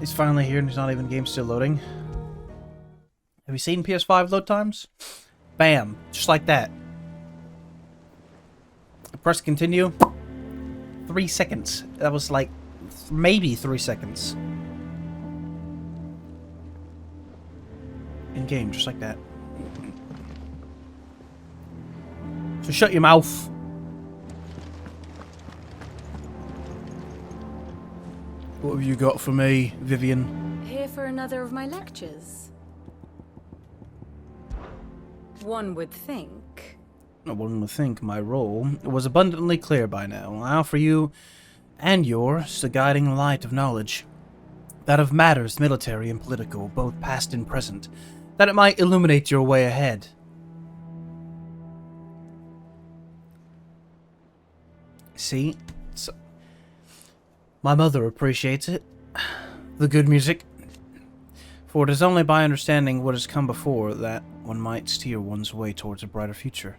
He's finally here and he's not even game still loading. Have you seen PS5 load times? Bam. Just like that. Press continue. 3 seconds. That was like maybe 3 seconds. In game, just like that. So shut your mouth. What have you got for me, Vivian? Here for another of my lectures? One would think. One would think my role was abundantly clear by now. I offer you and yours the guiding light of knowledge. That of matters military and political, both past and present. That it might illuminate your way ahead. See? So, my mother appreciates it. The good music. For it is only by understanding what has come before that one might steer one's way towards a brighter future.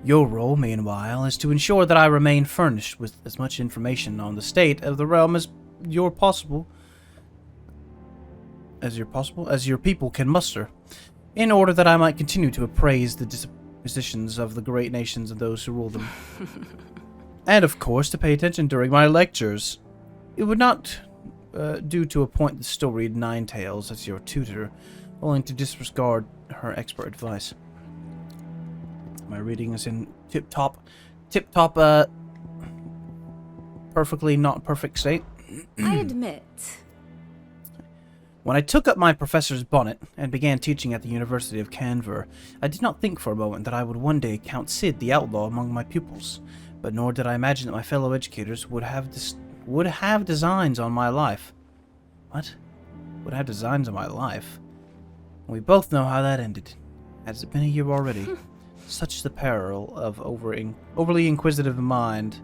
Your role, meanwhile, is to ensure that I remain furnished with as much information on the state of the realm as your people can muster, in order that I might continue to appraise the dispositions of the great nations and those who rule them. And, of course, to pay attention during my lectures. It would not do to appoint the storied Ninetales as your tutor, only to disregard her expert advice. My reading is in tip-top, perfectly not perfect state. I admit. When I took up my professor's bonnet and began teaching at the University of Canver, I did not think for a moment that I would one day count Sid the Outlaw among my pupils, but nor did I imagine that my fellow educators would have designs on my life. What? Would have designs on my life? We both know how that ended. Has it been a year already? Such is the peril of overly inquisitive minds?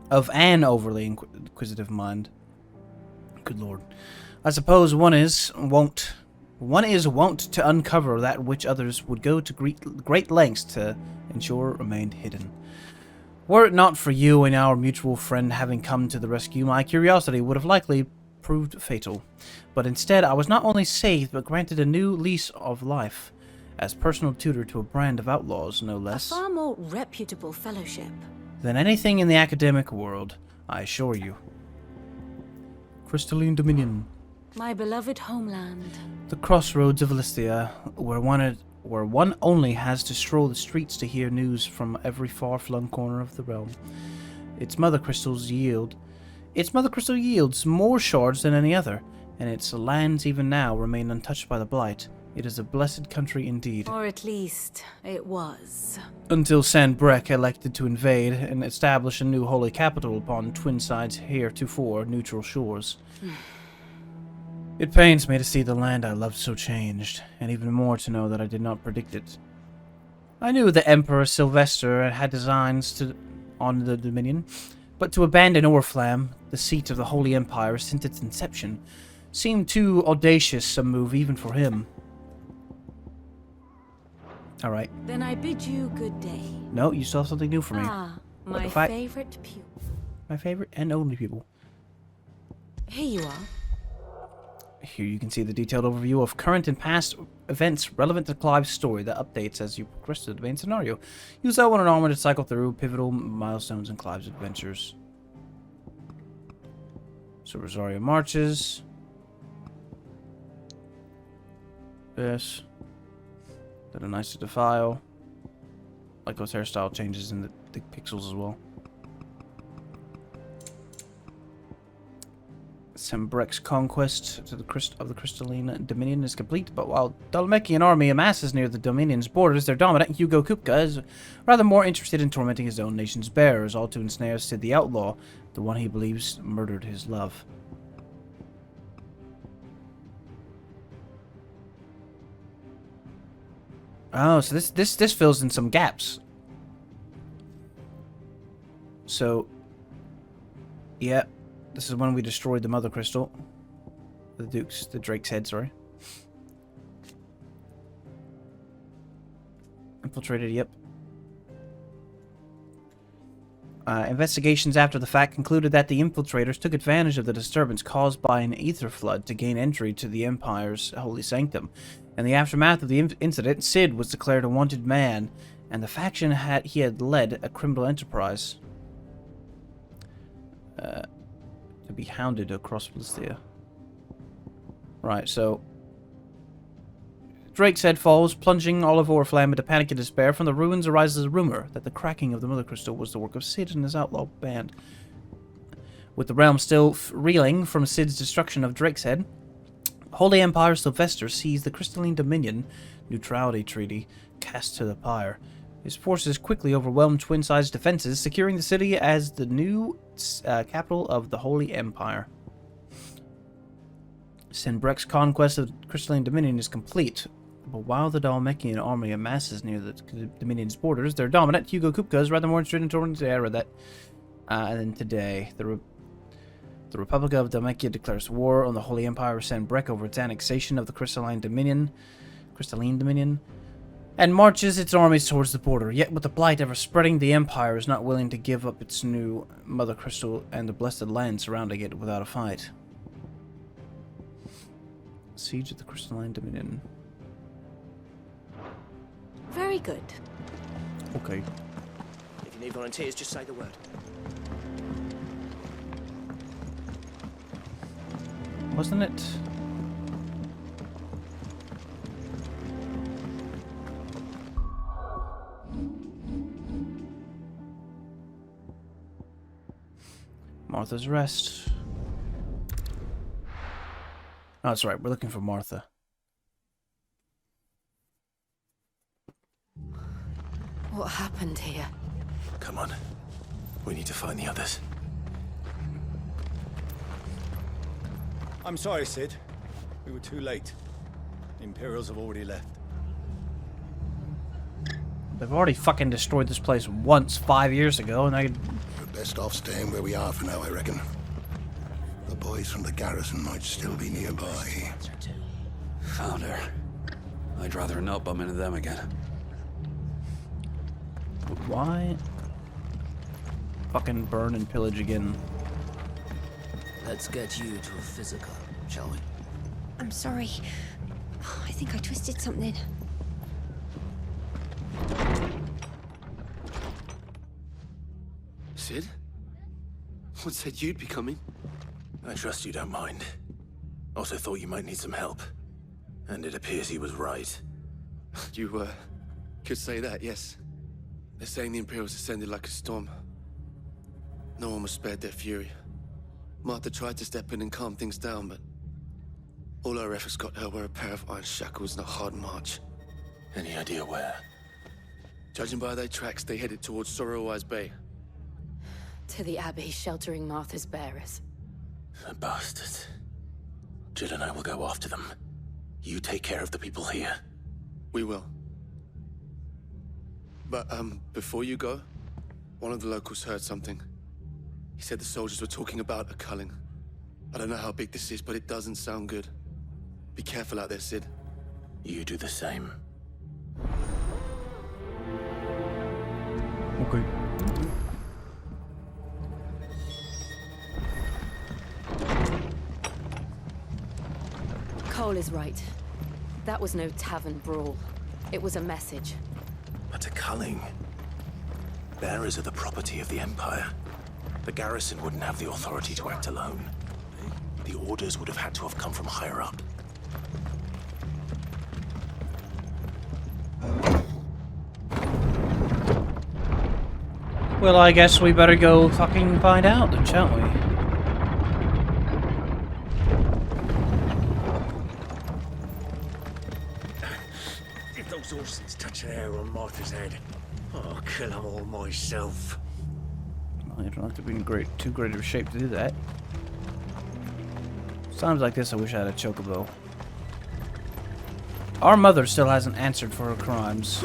Of an overly inquisitive mind. Good lord. I suppose one is wont to uncover that which others would go to great lengths to ensure remained hidden. Were it not for you and our mutual friend having come to the rescue, my curiosity would have likely proved fatal. But instead, I was not only saved, but granted a new lease of life, as personal tutor to a band of outlaws, no less. A far more reputable fellowship Than anything in the academic world, I assure you. Crystalline Dominion. my beloved homeland. The crossroads of Listia, where one only has to stroll the streets to hear news from every far-flung corner of the realm. Its mother crystal yields more shards than any other, and its lands even now remain untouched by the blight. It is a blessed country indeed. Or at least, it was. Until Sandbreck elected to invade and establish a new holy capital upon Twinside's heretofore neutral shores. It pains me to see the land I loved so changed, and even more to know that I did not predict it. I knew the Emperor Sylvester had designs on the Dominion, but to abandon Orflam, the seat of the Holy Empire since its inception, seemed too audacious a move even for him. Alright. Then I bid you good day. No, you still have something new for me. Ah, my favorite pupil. My favorite and only pupil. Here you are. Here you can see the detailed overview of current and past events relevant to Clive's story that updates as you progress through the main scenario. Use L1 and armor to cycle through pivotal milestones in Clive's adventures. So Rosario marches. Yes. That are nice to defile. Like those hairstyle changes in the pixels as well. Sembrek's conquest of the Crystalline Dominion is complete, but while Dhalmekian army amasses near the Dominion's borders, their dominant Hugo Kupka is rather more interested in tormenting his own nation's bearers, all to ensnare Sid the Outlaw, the one he believes murdered his love. Oh, so this fills in some gaps. So, yeah, this is when we destroyed the Mother Crystal. The Drake's head, sorry. Infiltrated, yep. Investigations after the fact concluded that the infiltrators took advantage of the disturbance caused by an ether flood to gain entry to the Empire's holy sanctum. In the aftermath of the incident, Sid was declared a wanted man, and the faction he had led a criminal enterprise to be hounded across Philistia. Right, so Drake's head falls, plunging Olive Oriflamme into panic and despair. From the ruins arises a rumor that the cracking of the Mother Crystal was the work of Sid and his outlaw band. With the realm still reeling from Sid's destruction of Drake's head, Holy Empire Sylvester sees the Crystalline Dominion neutrality treaty cast to the pyre. His forces quickly overwhelmed twin-sized defenses, securing the city as the new capital of the Holy Empire. Sinbrek's conquest of the Crystalline Dominion is complete. But while the Dhalmekian army amasses near the Dominion's borders, their dominant, Hugo Kupka, is rather more interested in the era that... and then today, the Republic of Dhalmekia declares war on the Holy Empire of Sanbrek over its annexation of the Crystalline Dominion, and marches its armies towards the border. Yet with the blight ever spreading, the Empire is not willing to give up its new Mother Crystal and the blessed land surrounding it without a fight. Siege of the Crystalline Dominion. Very good. Okay. If you need volunteers, just say the word. Wasn't it? Martha's Rest. Oh, that's right. We're looking for Martha. What happened here? Come on. We need to find the others. I'm sorry, Sid. We were too late. The Imperials have already left. They've already fucking destroyed this place once 5 years ago, and We're best off staying where we are for now, I reckon. The boys from the garrison might still be nearby. Found her. I'd rather not bump into them again. Why? Fucking burn and pillage again. Let's get you to a physical, shall we? I'm sorry. I think I twisted something. Sid? What said you'd be coming? I trust you don't mind. Also thought you might need some help. And it appears he was right. You, could say that, yes. They're saying the Imperials ascended like a storm. No one was spared their fury. Martha tried to step in and calm things down, but all our efforts got her were a pair of iron shackles and a hard march. Any idea where? Judging by their tracks, they headed towards Sorrowwise Bay. To the Abbey sheltering Martha's bearers. The bastards. Jill and I will go after them. You take care of the people here. We will. But, before you go, one of the locals heard something. He said the soldiers were talking about a culling. I don't know how big this is, but it doesn't sound good. Be careful out there, Sid. You do the same. Okay. Cole is right. That was no tavern brawl. It was a message. But a culling. Bearers are the property of the Empire. The garrison wouldn't have the authority to act alone. The orders would have had to have come from higher up. Well, I guess we better go fucking find out then, shan't we? If those horses touch an hair on Martha's head, I'll kill them all myself. Well, you don't have to be in too great of shape to do that. Times like this, I wish I had a chocobo. Our mother still hasn't answered for her crimes.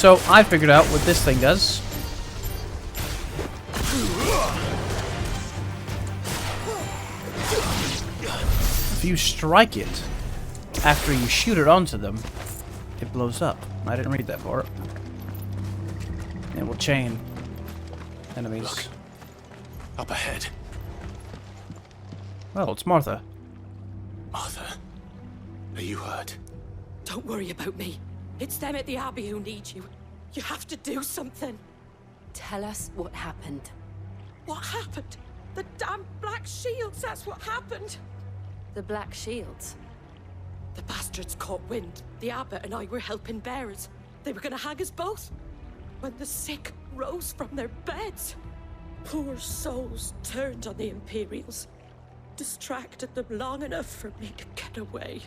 So I figured out what this thing does. If you strike it after you shoot it onto them, it blows up. I didn't read that part. It will chain enemies. Look. Up ahead. Well, it's Martha. Martha, are you hurt? Don't worry about me. It's them at the Abbey who need you. You have to do something. Tell us what happened. What happened? The damn Black Shields, that's what happened. The Black Shields. The bastards caught wind. The Abbot and I were helping bearers. They were gonna hang us both. When the sick rose from their beds. Poor souls turned on the Imperials. Distracted them long enough for me to get away.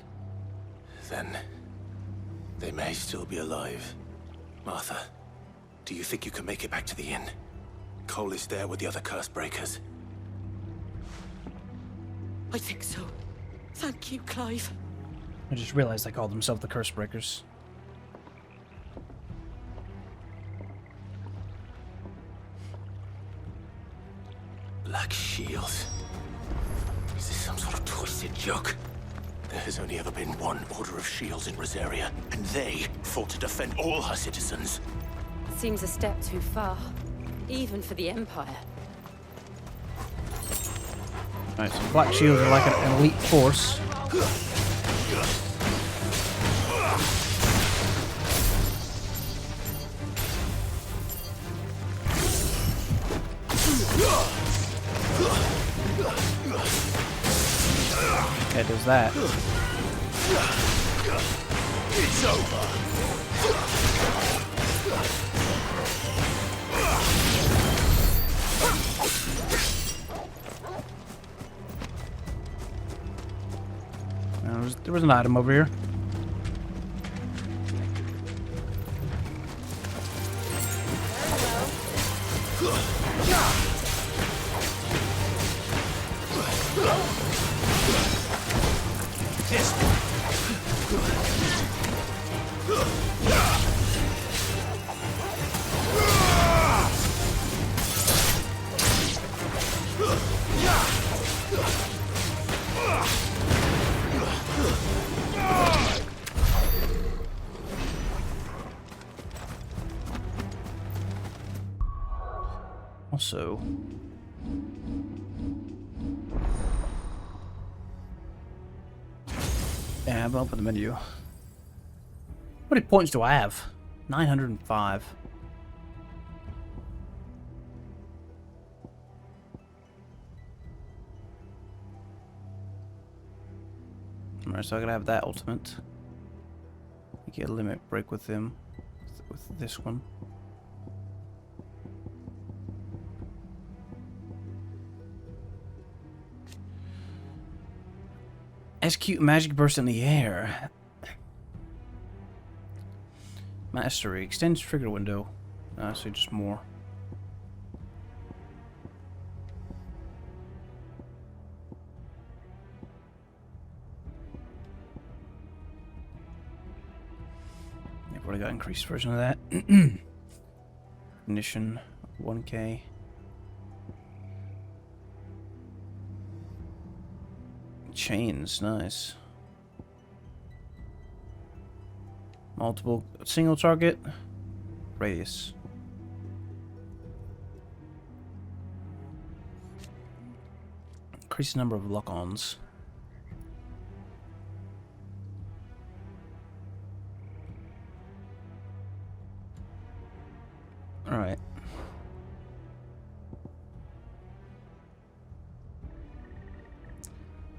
Then they may still be alive. Martha, do you think you can make it back to the inn? Cole is there with the other curse breakers. I think so. Thank you, Clive. I just realized they called themselves the Curse Breakers. Black Shields. Is this some sort of twisted joke? There has only ever been one Order of Shields in Rosaria, and they fought to defend all her citizens. Seems a step too far, even for the Empire. Alright, so Black Shields are like an elite force. Yeah, it does that. It's over. There was an item over here. Also, yeah, I'll open the menu. How many points do I have? 905. Alright, so I gotta have that ultimate. Get a limit break with him. With this one. Execute magic burst in the air. Mastery. Extends trigger window. So just more. I've already got increased version of that. Ignition. 1K. Chains, nice. Multiple, single target, radius. Increase the number of lock-ons. Alright.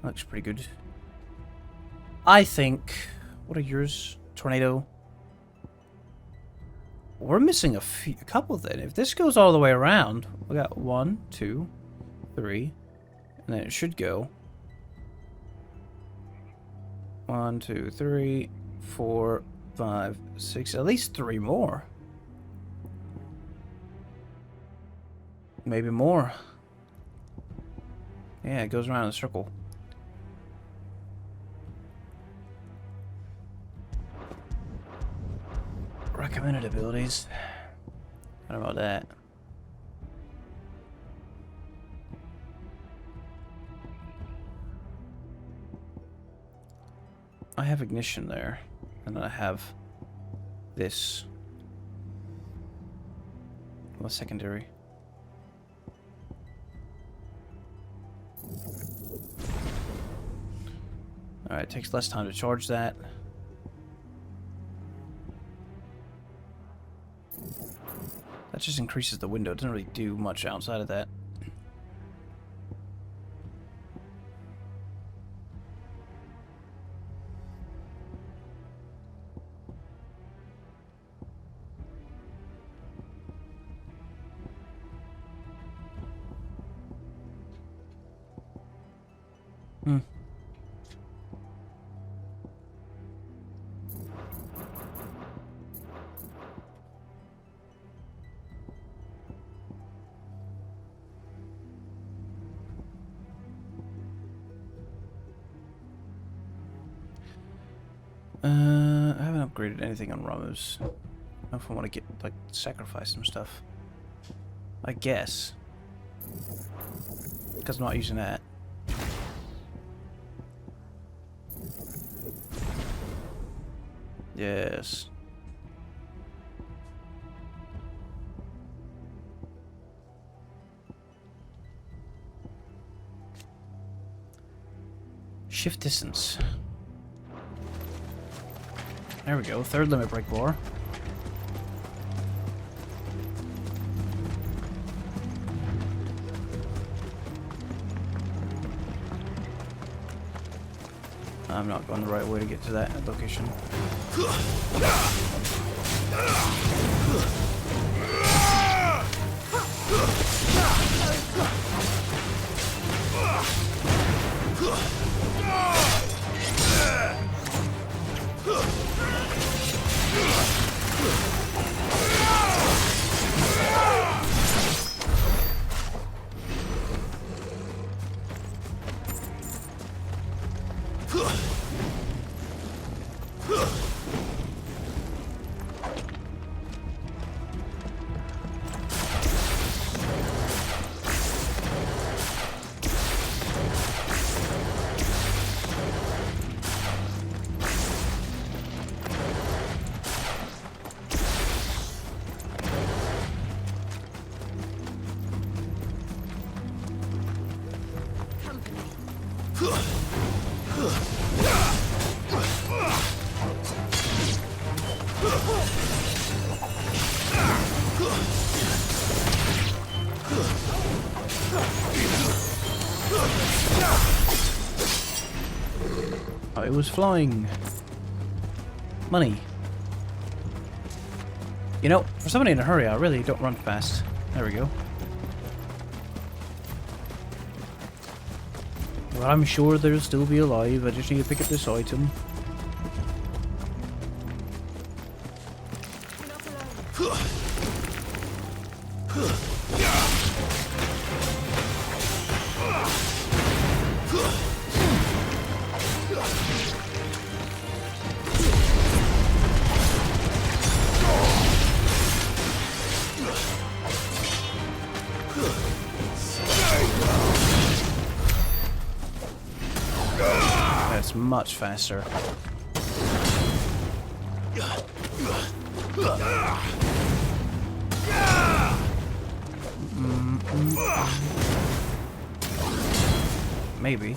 Looks pretty good. I think... What are yours? Tornado? We're missing a couple then. If this goes all the way around, we got 1, 2, 3, and then it should go 1, 2, 3, 4, 5, 6, at least 3 more. Maybe more. Yeah, it goes around in a circle. recommended abilities. I don't know about that. I have ignition there, and then I have this. What's secondary? Alright, it takes less time to charge that. That just increases the window. It doesn't really do much outside of that. I haven't upgraded anything on Ramos. I don't know if I want to get, like, sacrifice some stuff. I guess. Because I'm not using that. Yes. Shift distance. There we go, third limit break bar. I'm not going the right way to get to that location. Oh, it was flying. Money. You know, for somebody in a hurry, I really don't run fast. There we go. But I'm sure there'll still be alive. I just need to pick up this item. That's much faster. Maybe.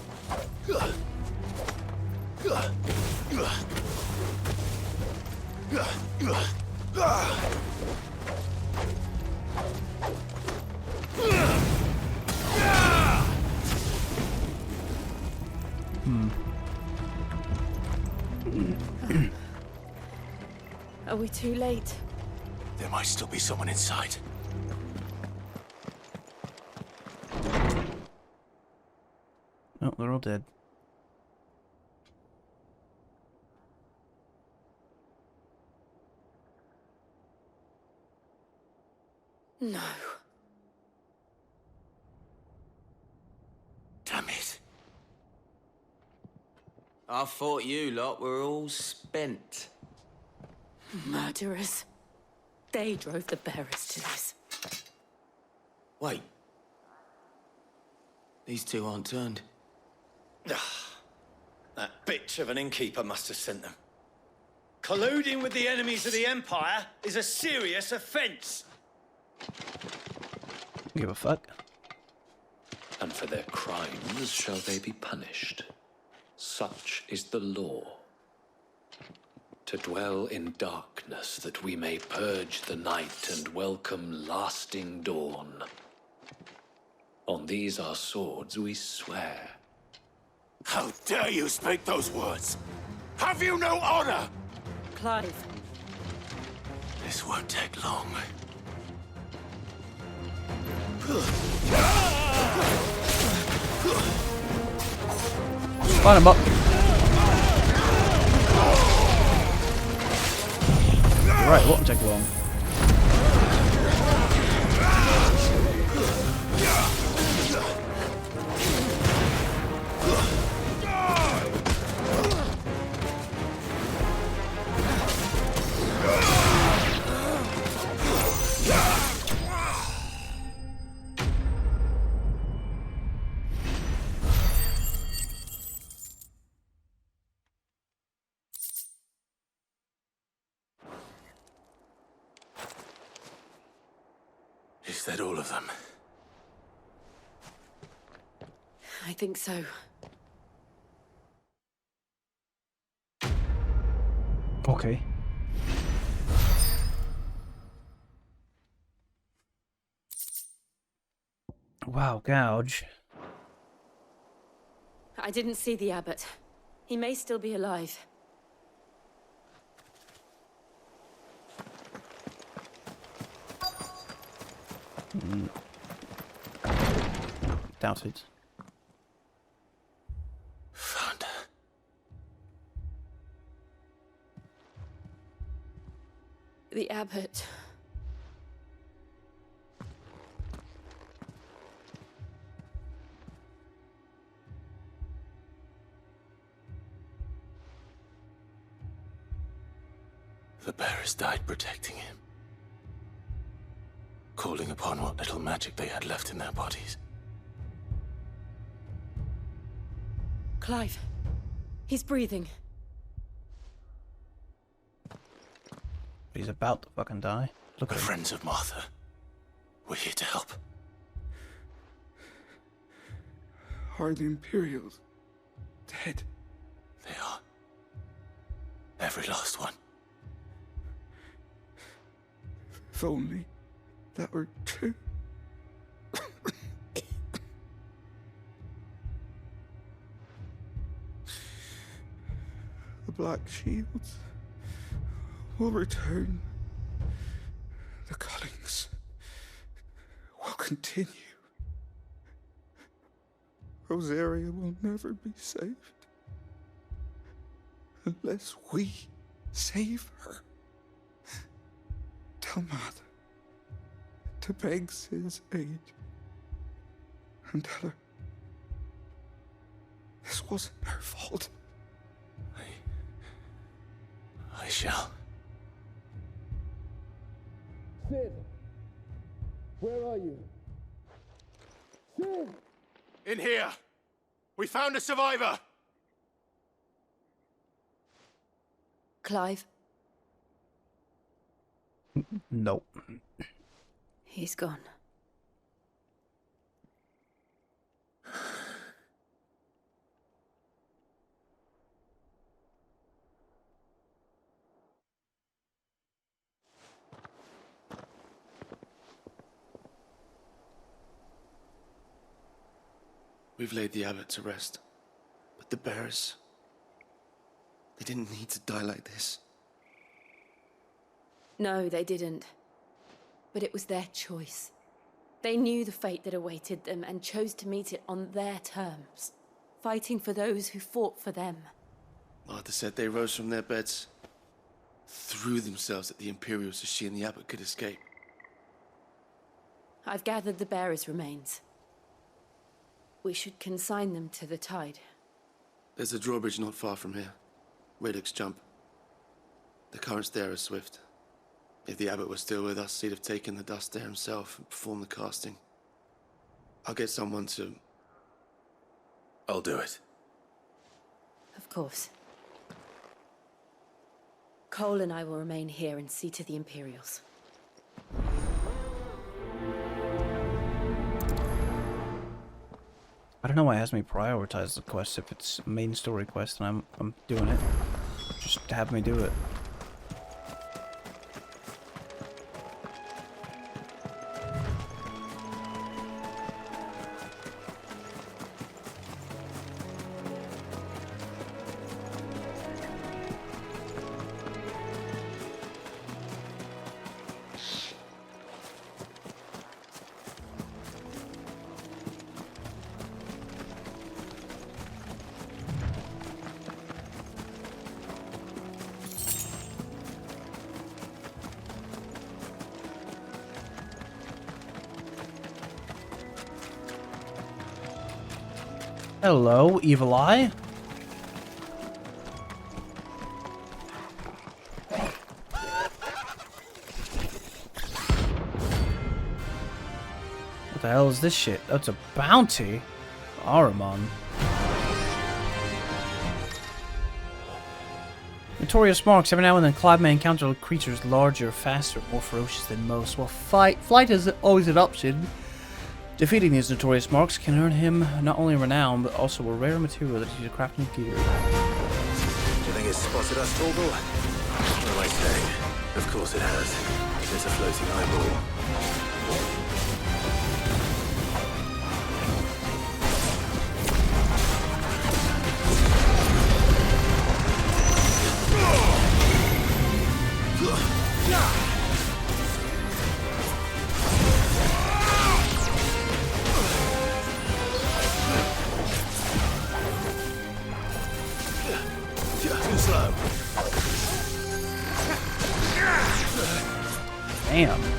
Are we too late? There might still be someone inside. Oh, they're all dead. No. Damn it. I thought you lot were all spent. Murderers. They drove the bearers to this. Wait. These two aren't turned. That bitch of an innkeeper must have sent them. Colluding with the enemies of the Empire is a serious offense. Give a fuck. And for their crimes shall they be punished. Such is the law. To dwell in darkness that we may purge the night and welcome lasting dawn. On these our swords we swear. How dare you speak those words? Have you no honor? Clive. This won't take long. Line him up. You're right, it won't take long. Is that all of them? I think so. Okay. Wow, gouge. I didn't see the abbot. He may still be alive. Doubt it. Found her. The abbot. The bearers died protecting him. Calling upon what little magic they had left in their bodies. Clive. He's breathing. He's about to fucking die. Look We're at him. friends of Martha. We're here to help. Are the Imperials dead? They are. Every last one. If only that were true. The Black Shields will return. The cullings will continue. Rosaria will never be saved unless we save her. Tell Mother to beg Sid's aid and tell her this wasn't her fault. I shall. Sid, where are you? Sid! In here! We found a survivor! Clive. Nope. He's gone. We've laid the abbot to rest. But the bearers, they didn't need to die like this. No, they didn't. But it was their choice. They knew the fate that awaited them and chose to meet it on their terms, fighting for those who fought for them. Martha said they rose from their beds, threw themselves at the Imperials so she and the abbot could escape. I've gathered the bearers' remains. We should consign them to the tide. There's a drawbridge not far from here. Radix jump. The currents there are swift. If the abbot was still with us, he'd have taken the dust there himself and performed the casting. I'll get someone to... I'll do it. Of course. Cole and I will remain here and see to the Imperials. I don't know why it has me prioritize the quest if it's a main story quest and I'm doing it. Just have me do it. Hello, Evil Eye. What the hell is this shit? Oh, it's a bounty? Ahriman. Notorious marks. Every now and then, Clive may encounter creatures larger, faster, more ferocious than most. While flight is always an option, defeating these notorious marks can earn him not only renown, but also a rare material that he can craft new gear. Do you think it's spotted us, Torgal? What am I saying? Of course it has. It's a floating eyeball. Damn.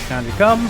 Time to come.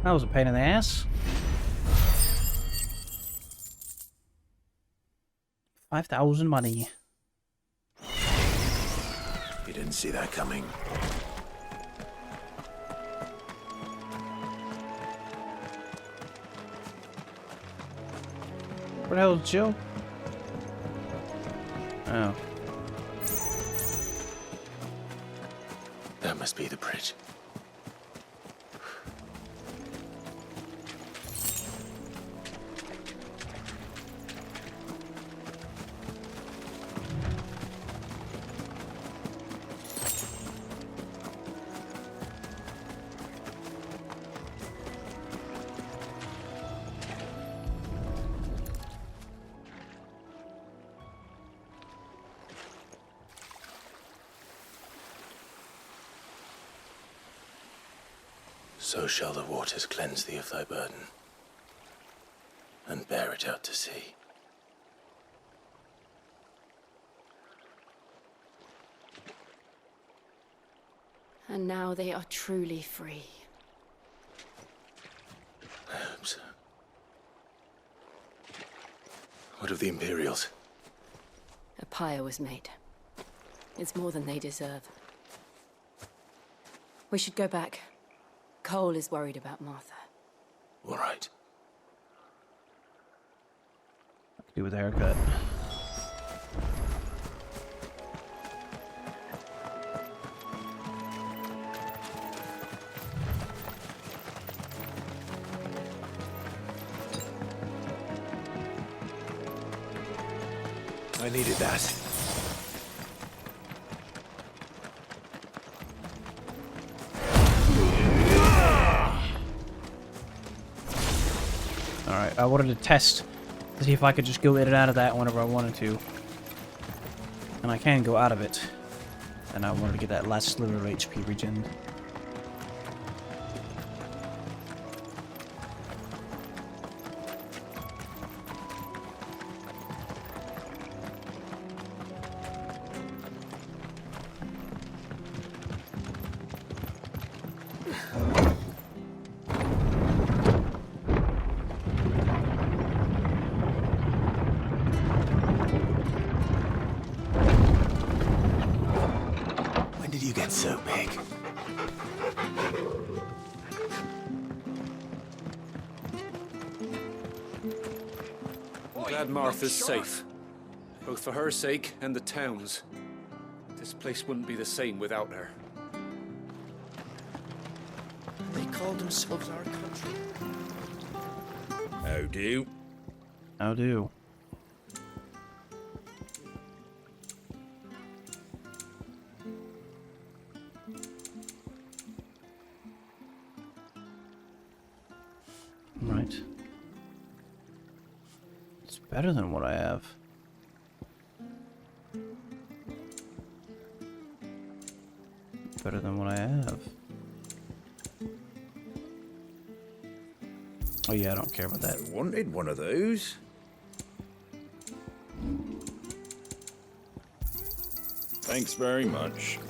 That was a pain in the ass. 5,000 money. You didn't see that coming. Where the hell is Jill? Oh. That must be the bridge. So shall the waters cleanse thee of thy burden, and bear it out to sea. And now they are truly free. I hope so. What of the Imperials? A pyre was made. It's more than they deserve. We should go back. Cole is worried about Martha. All right. Do with the haircut. I needed that. Alright, I wanted to test to see if I could just go in and out of that whenever I wanted to. And I can go out of it. And I wanted to get that last sliver of HP regen. When did you get so big? I'm glad Martha's safe. Both for her sake and the town's. This place wouldn't be the same without her. They call themselves our country. How do? How do? Right. It's better than what I have. Better than what I have. Oh yeah, I don't care about that. I wanted one of those. Thanks very much.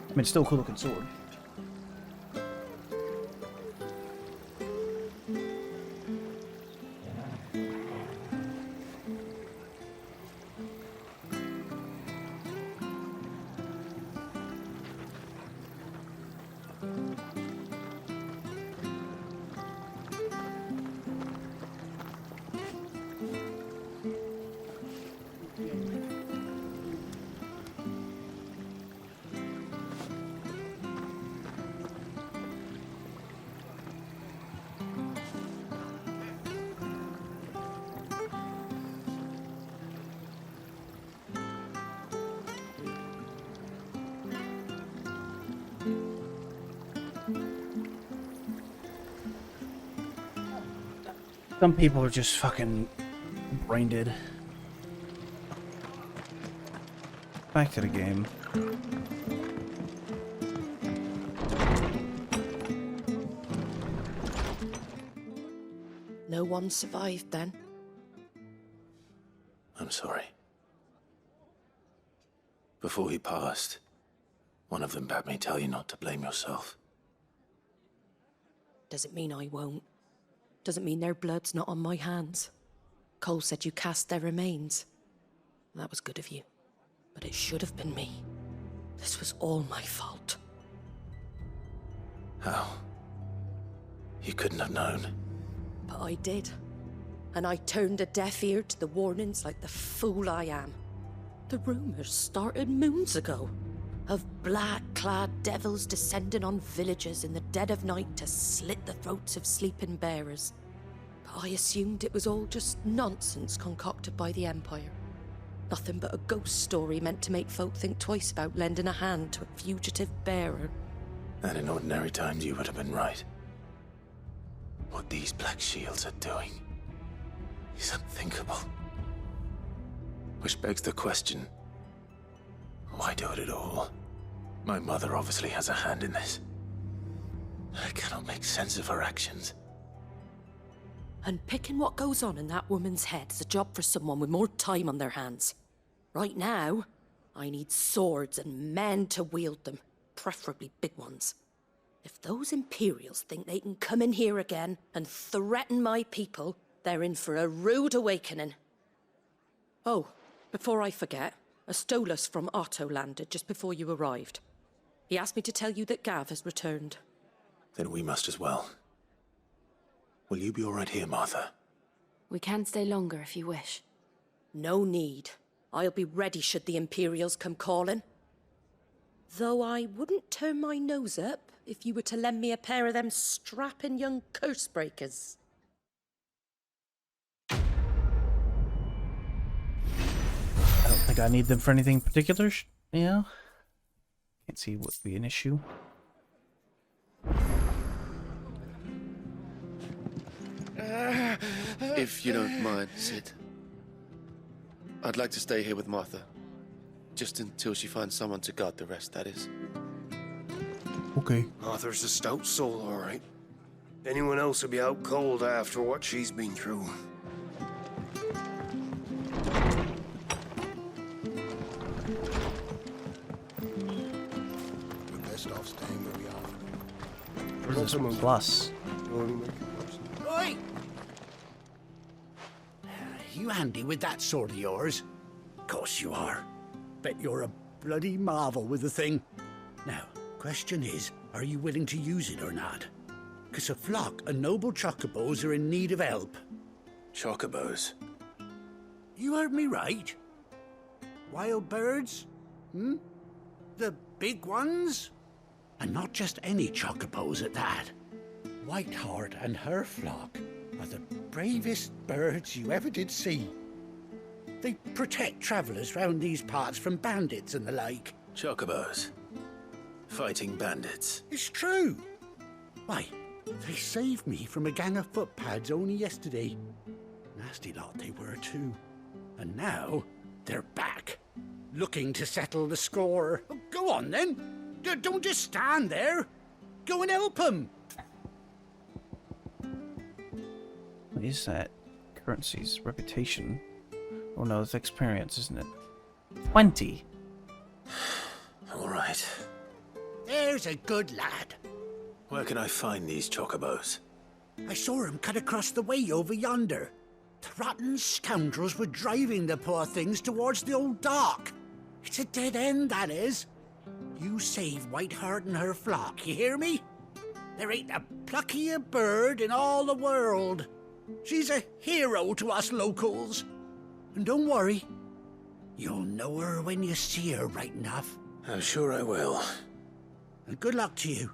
I mean, it's still a cool looking sword. Some people are just fucking brain dead. Back to the game. No one survived then. I'm sorry. Before he passed, One of them bade me tell you not to blame yourself. Doesn't mean I won't. Doesn't mean their blood's not on my hands. Cole said you cast their remains. That was good of you. But it should have been me. This was all my fault. How? You couldn't have known. But I did. And I turned a deaf ear to the warnings like the fool I am. The rumors started moons ago. Of black-clad devils descending on villages in the dead of night to slit the throats of sleeping bearers. But I assumed it was all just nonsense concocted by the Empire. Nothing but a ghost story meant to make folk think twice about lending a hand to a fugitive bearer. And in ordinary times you would have been right. What these Black Shields are doing is unthinkable. Which begs the question, why do it at all? My mother obviously has a hand in this. I cannot make sense of her actions. And picking what goes on in that woman's head is a job for someone with more time on their hands. Right now, I need swords and men to wield them, preferably big ones. If those Imperials think they can come in here again and threaten my people, they're in for a rude awakening. Oh, before I forget, a Stolas from Otto landed just before you arrived. He asked me to tell you that Gav has returned. Then we must as well. Will you be all right here, Martha? We can stay longer if you wish. No need. I'll be ready should the Imperials come calling. Though I wouldn't turn my nose up if you were to lend me a pair of them strapping young curse breakers. I don't think I need them for anything particular. Yeah. Can't see what would be an issue. If you don't mind, Sid. I'd like to stay here with Martha. Just until she finds someone to guard the rest, that is. Okay. Martha's a stout soul, all right. Anyone else would be out cold after what she's been through. We're best off staying where we are. What is this plus? Oi! You handy with that sword of yours? Course you are. Bet you're a bloody marvel with the thing. Now, question is, are you willing to use it or not? 'Cause a flock of noble chocobos are in need of help. Chocobos? You heard me right. Wild birds? Hmm? The big ones? And not just any chocobos at that. Whiteheart and her flock are the bravest birds you ever did see. They protect travellers round these parts from bandits and the like. Chocobos? Fighting bandits? It's true. Why, they saved me from a gang of footpads only yesterday. Nasty lot they were too. And now they're back, looking to settle the score. Oh, go on then. Don't just stand there. Go and help them. What is that? Currencies, reputation. Oh no, it's experience, isn't it? 20. All right. There's a good lad. Where can I find these chocobos? I saw him cut across the way over yonder. The rotten scoundrels were driving the poor things towards the old dock. It's a dead end, that is. You save Whiteheart and her flock, you hear me? There ain't a pluckier bird in all the world. She's a hero to us locals. And don't worry, you'll know her when you see her right enough. I'm sure I will. And good luck to you.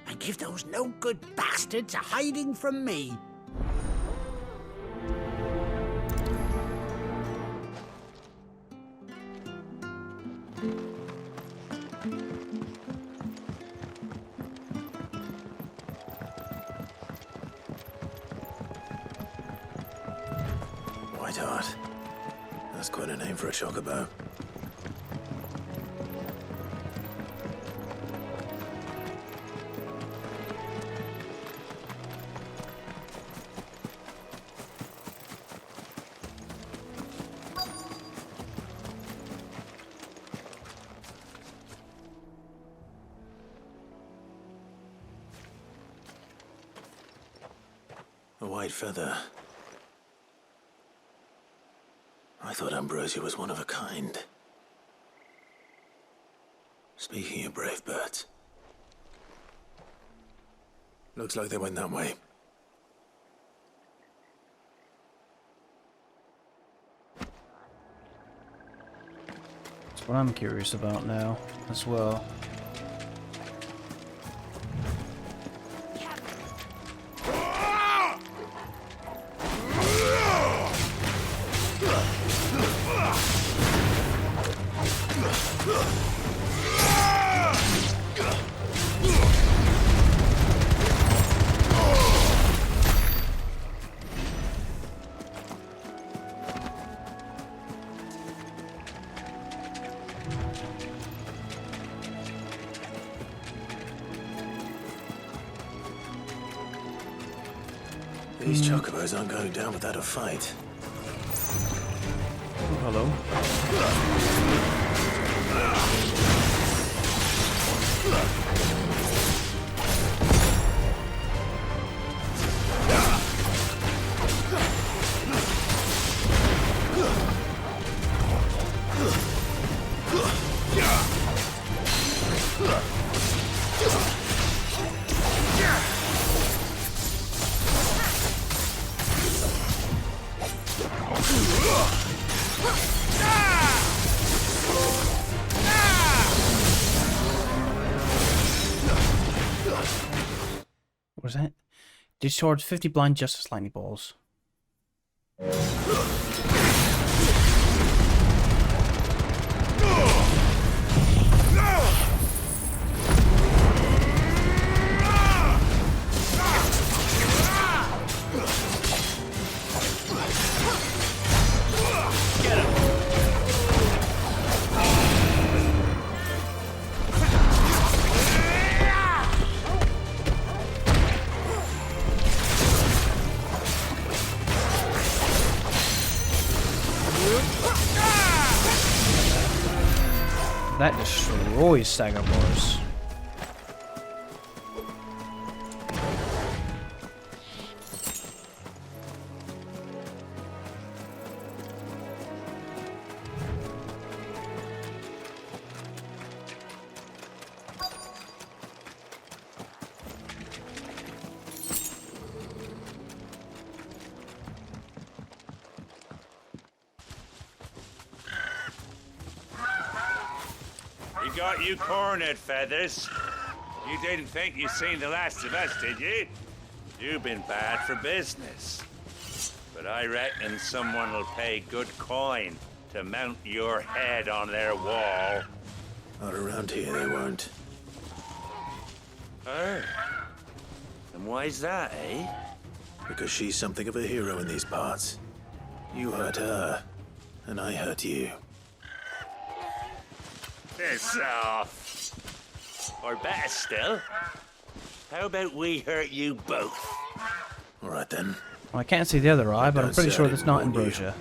And give those no-good bastards a hiding from me. Whiteheart. That's quite a name for a chocobo. A white feather. I thought Ambrosia was one of a kind. Speaking of brave birds. Looks like they went that way. That's what I'm curious about now, as well. These chocobos aren't going down without a fight. Oh, hello. What was that? Discharge 50 blind justice lightning balls. That destroys stagger bars. Got you cornered, Feathers. You didn't think you'd seen the last of us, did you? You've been bad for business. But I reckon someone will pay good coin to mount your head on their wall. Not around here, they won't. Oh. And why's that, eh? Because she's something of a hero in these parts. You hurt her, and I hurt you. Piss off. Or better still, how about we hurt you both? All right then. Well, I can't see the other eye, but I'm pretty sure that's not Ambrosia.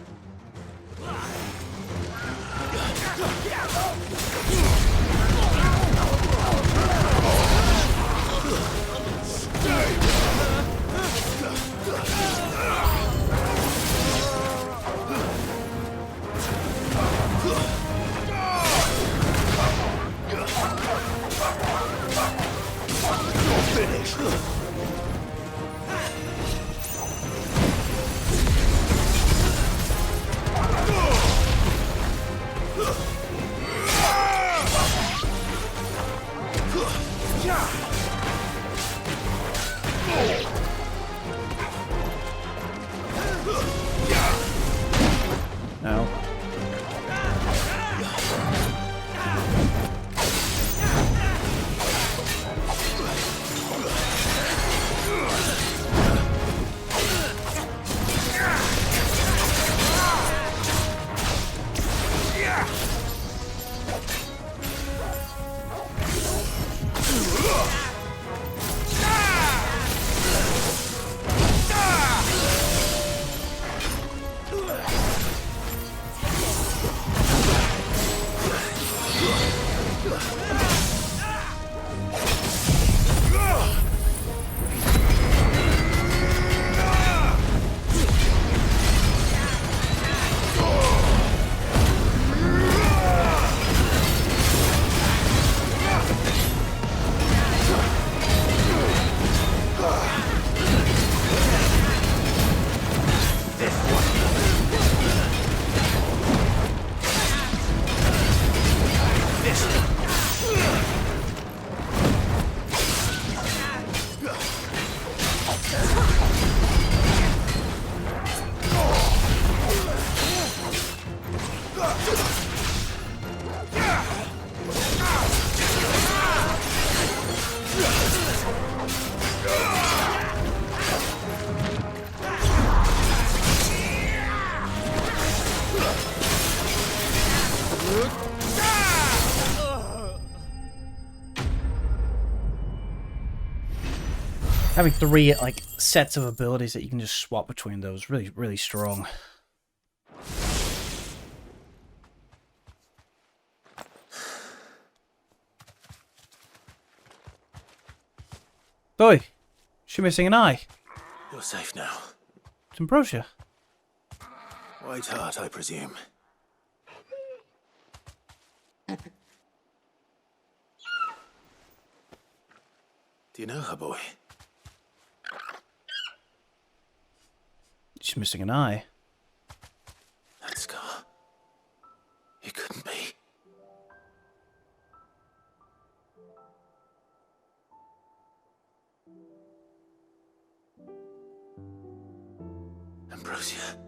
No. Having 3 like sets of abilities that you can just swap between those really strong. Boy, she's missing an eye. You're safe now. It's Ambrosia. White Heart, I presume. Do you know her, boy? She's missing an eye. That scar. It couldn't be. Ambrosia.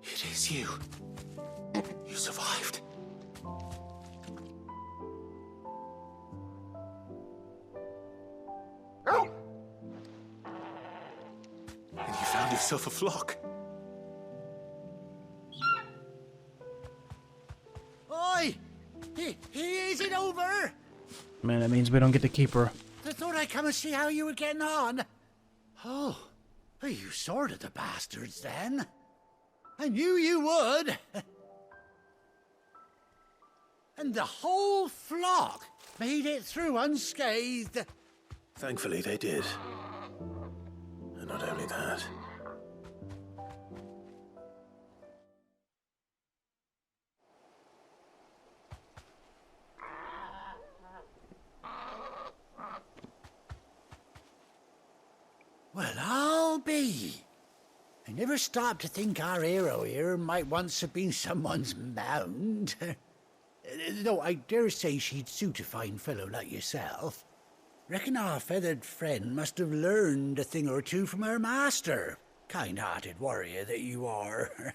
It is you. You survived. And you found yourself a flock. Oi! Is it over? Man, that means we don't get to keep her. I thought I'd come and see how you were getting on. Oh, well, you sorted the bastards then. I knew you would. And the whole flock made it through unscathed. Thankfully, they did. And not only that. Well, I'll be. I never stopped to think our hero here might once have been someone's mount. Though I dare say she'd suit a fine fellow like yourself. Reckon our feathered friend must have learned a thing or two from her master. Kind-hearted warrior that you are.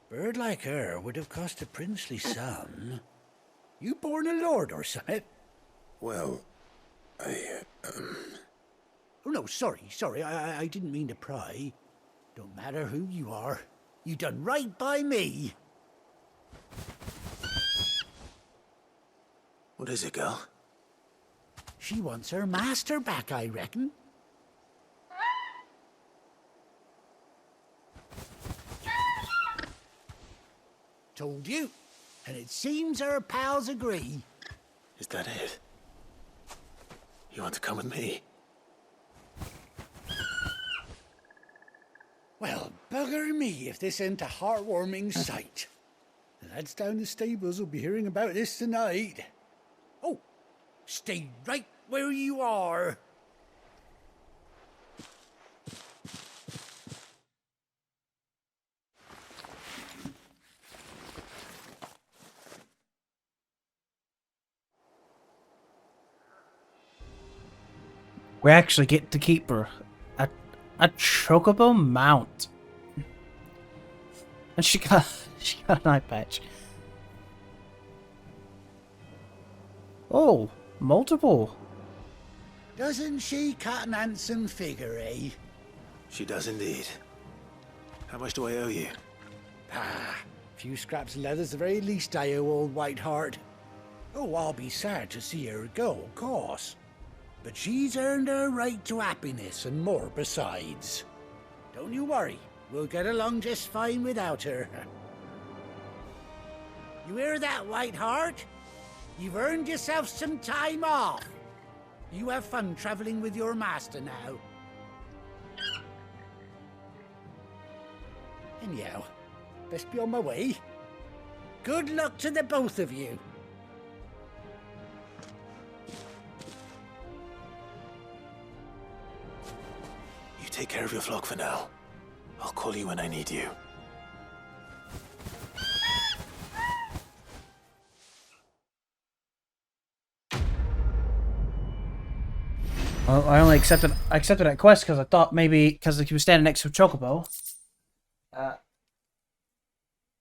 Bird like her would have cost a princely sum. You born a lord or something? Well, Oh, no, sorry. I didn't mean to pry. Don't matter who you are. You done right by me. What is it, girl? She wants her master back, I reckon. Told you. And it seems her pals agree. Is that it? You want to come with me? Well, bugger me if this ain't a heartwarming sight. The lads down the stables will be hearing about this tonight. Oh, stay right where you are. We actually get to keep her. A chocobo mount. And she got an eye patch. Oh, multiple. Doesn't she cut an handsome figure, eh? She does indeed. How much do I owe you? Ah, a few scraps of leather's the very least I owe old Whiteheart. Oh, I'll be sad to see her go, of course. But she's earned her right to happiness and more besides. Don't you worry, we'll get along just fine without her. You hear that, Whiteheart? You've earned yourself some time off. You have fun traveling with your master now. Anyhow, best be on my way. Good luck to the both of you. Take care of your flock for now. I'll call you when I need you. Well, I only accepted that quest because I thought maybe because he was standing next to a chocobo.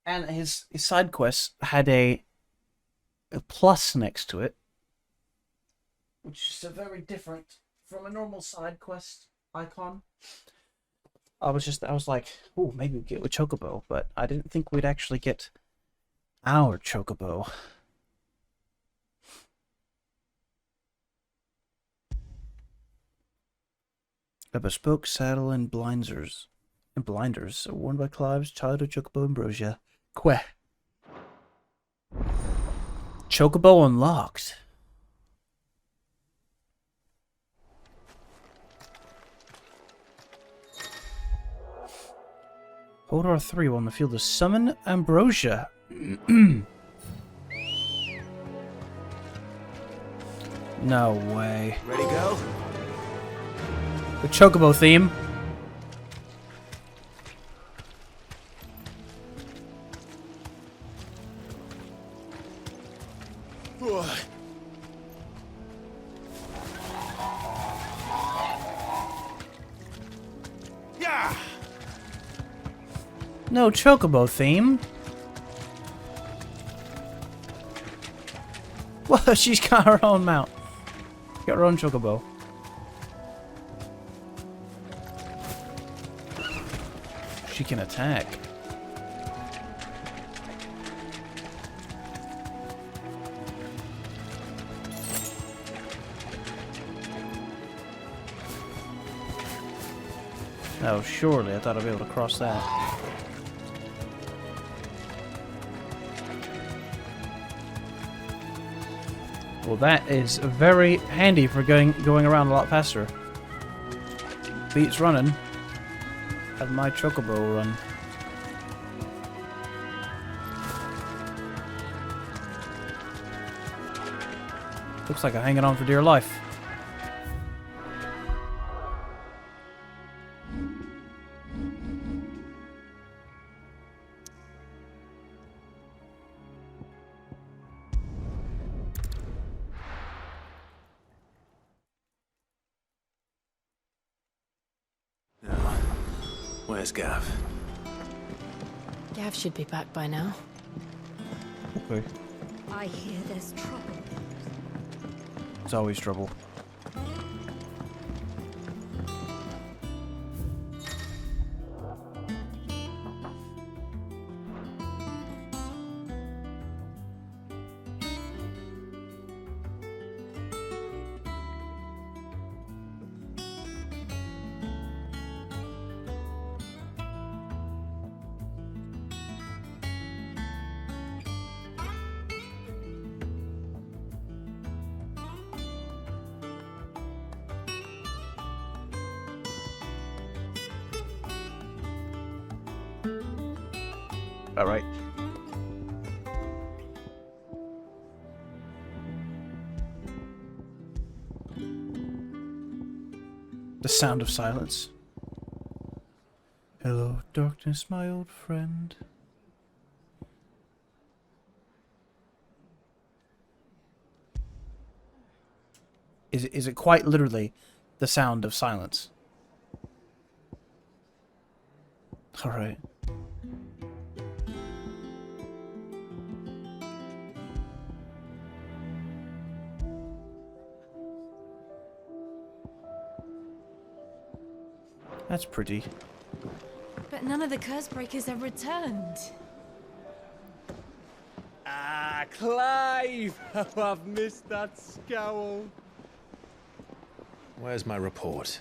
And his side quest had a plus next to it, which is very different from a normal side quest icon. I was like, oh, maybe we'd get a chocobo, but I didn't think we'd actually get our chocobo. A bespoke saddle and blinders worn by Clive's childhood chocobo Ambrosia. Queh. Chocobo unlocked. Hold R3 while on the field to summon Ambrosia. No way. Ready, go? The chocobo theme. Yeah. No chocobo theme. Well, she's got her own mount. Got her own chocobo. She can attack. Oh, surely. I thought I'd be able to cross that. Well, that is very handy for going around a lot faster. Beats running. Have my chocobo run. Looks like I'm hanging on for dear life. Where's Gav? Gav should be back by now. Okay. I hear there's trouble. It's always trouble. All right. The sound of silence. Hello, darkness, my old friend. Is it quite literally the sound of silence? All right. That's pretty. But none of the curse breakers have returned. Ah, Clive! Oh, I've missed that scowl. Where's my report?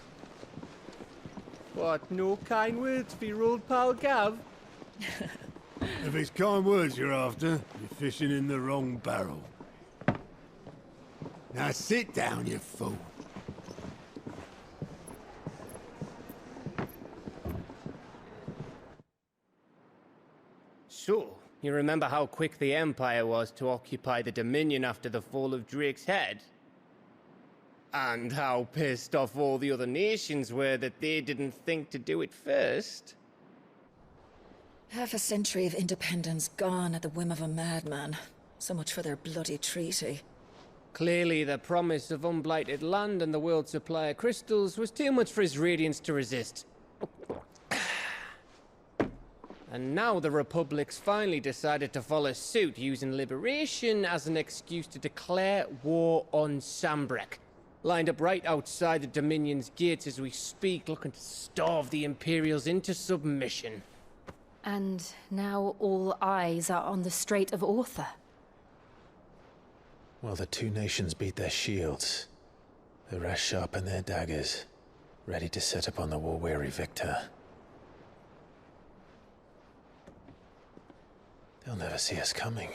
What, no kind words for your old pal Gav? If it's kind words you're after, you're fishing in the wrong barrel. Now sit down, you fool. So, you remember how quick the Empire was to occupy the Dominion after the fall of Drake's head? And how pissed off all the other nations were that they didn't think to do it first? Half a century of independence gone at the whim of a madman. So much for their bloody treaty. Clearly, the promise of unblighted land and the world's supply of crystals was too much for his radiance to resist. And now the Republic's finally decided to follow suit, using liberation as an excuse to declare war on Sambrek. Lined up right outside the Dominion's gates as we speak, looking to starve the Imperials into submission. And now all eyes are on the Strait of Author. Well, the two nations beat their shields. The rest sharpen their daggers, ready to set upon the war-weary victor. They'll never see us coming.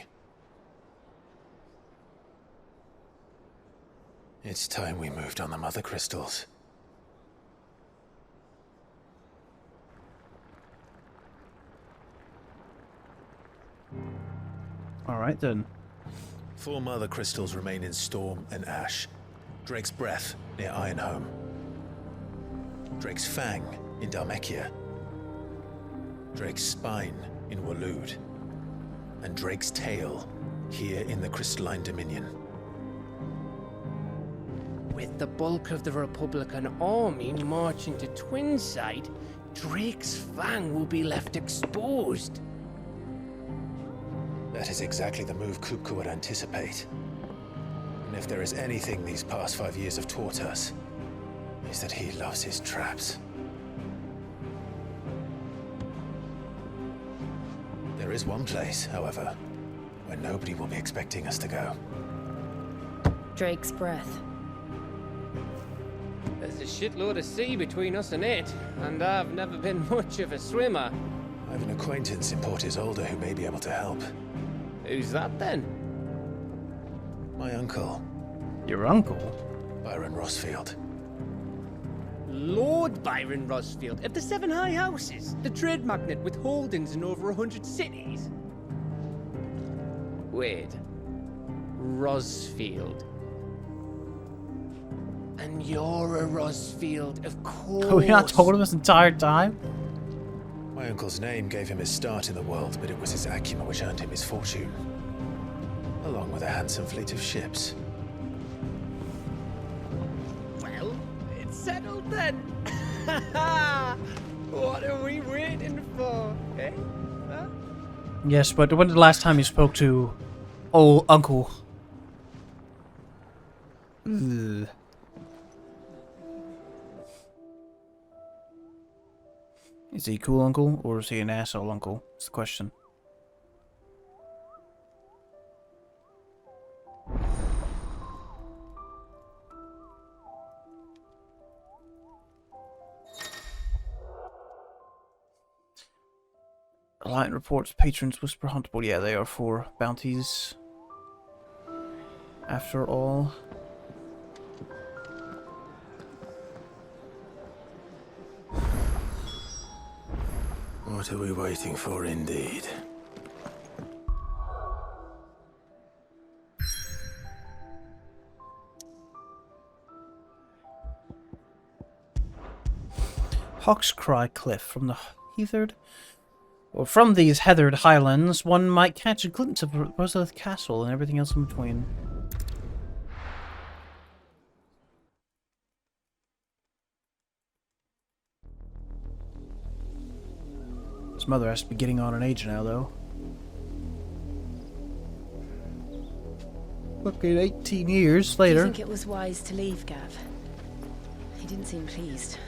It's time we moved on the Mother Crystals. Alright then. 4 Mother Crystals remain in Storm and Ash. Drake's Breath near Ironhome. Drake's Fang in Dhalmekia. Drake's Spine in Waloed. And Drake's Tail here in the Crystalline Dominion. With the bulk of the Republican army marching to Twinside, Drake's Fang will be left exposed. That is exactly the move Kupka would anticipate. And if there is anything these past 5 years have taught us, is that he loves his traps. There is one place, however, where nobody will be expecting us to go. Drake's Breath. There's a shitload of sea between us and it, and I've never been much of a swimmer. I have an acquaintance in Port Isolde who may be able to help. Who's that then? My uncle. Your uncle? Byron Rosfield. Lord Byron Rosfield of the 7 High Houses, the trade magnate with holdings in over 100 cities. Wait. Rosfield. And you're a Rosfield, of course. Oh, you're not told him this entire time? My uncle's name gave him his start in the world, but it was his acumen which earned him his fortune. Along with a handsome fleet of ships. Well, it's settled then. What are we waiting for, eh? Huh? Yes, but when was the last time you spoke to old Uncle? Ugh. Is he a cool uncle, or is he an asshole uncle? That's the question. Alliant reports patrons whisper huntable. Yeah, they are for bounties. After all. What are we waiting for, indeed? Hawkscry Cliff. From the heathered... Or from these heathered highlands, one might catch a glimpse of Rosalith Castle and everything else in between. His mother has to be getting on in age now, though. Fucking 18 years later. Do you think it was wise to leave, Gav? He didn't seem pleased.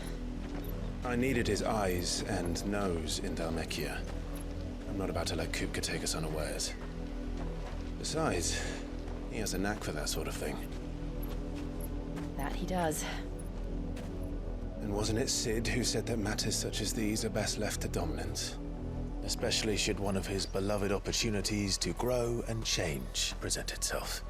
I needed his eyes and nose in Dhalmekia. I'm not about to let Kupka take us unawares. Besides, he has a knack for that sort of thing. That he does. And wasn't it Sid who said that matters such as these are best left to dominance? Especially should one of his beloved opportunities to grow and change present itself.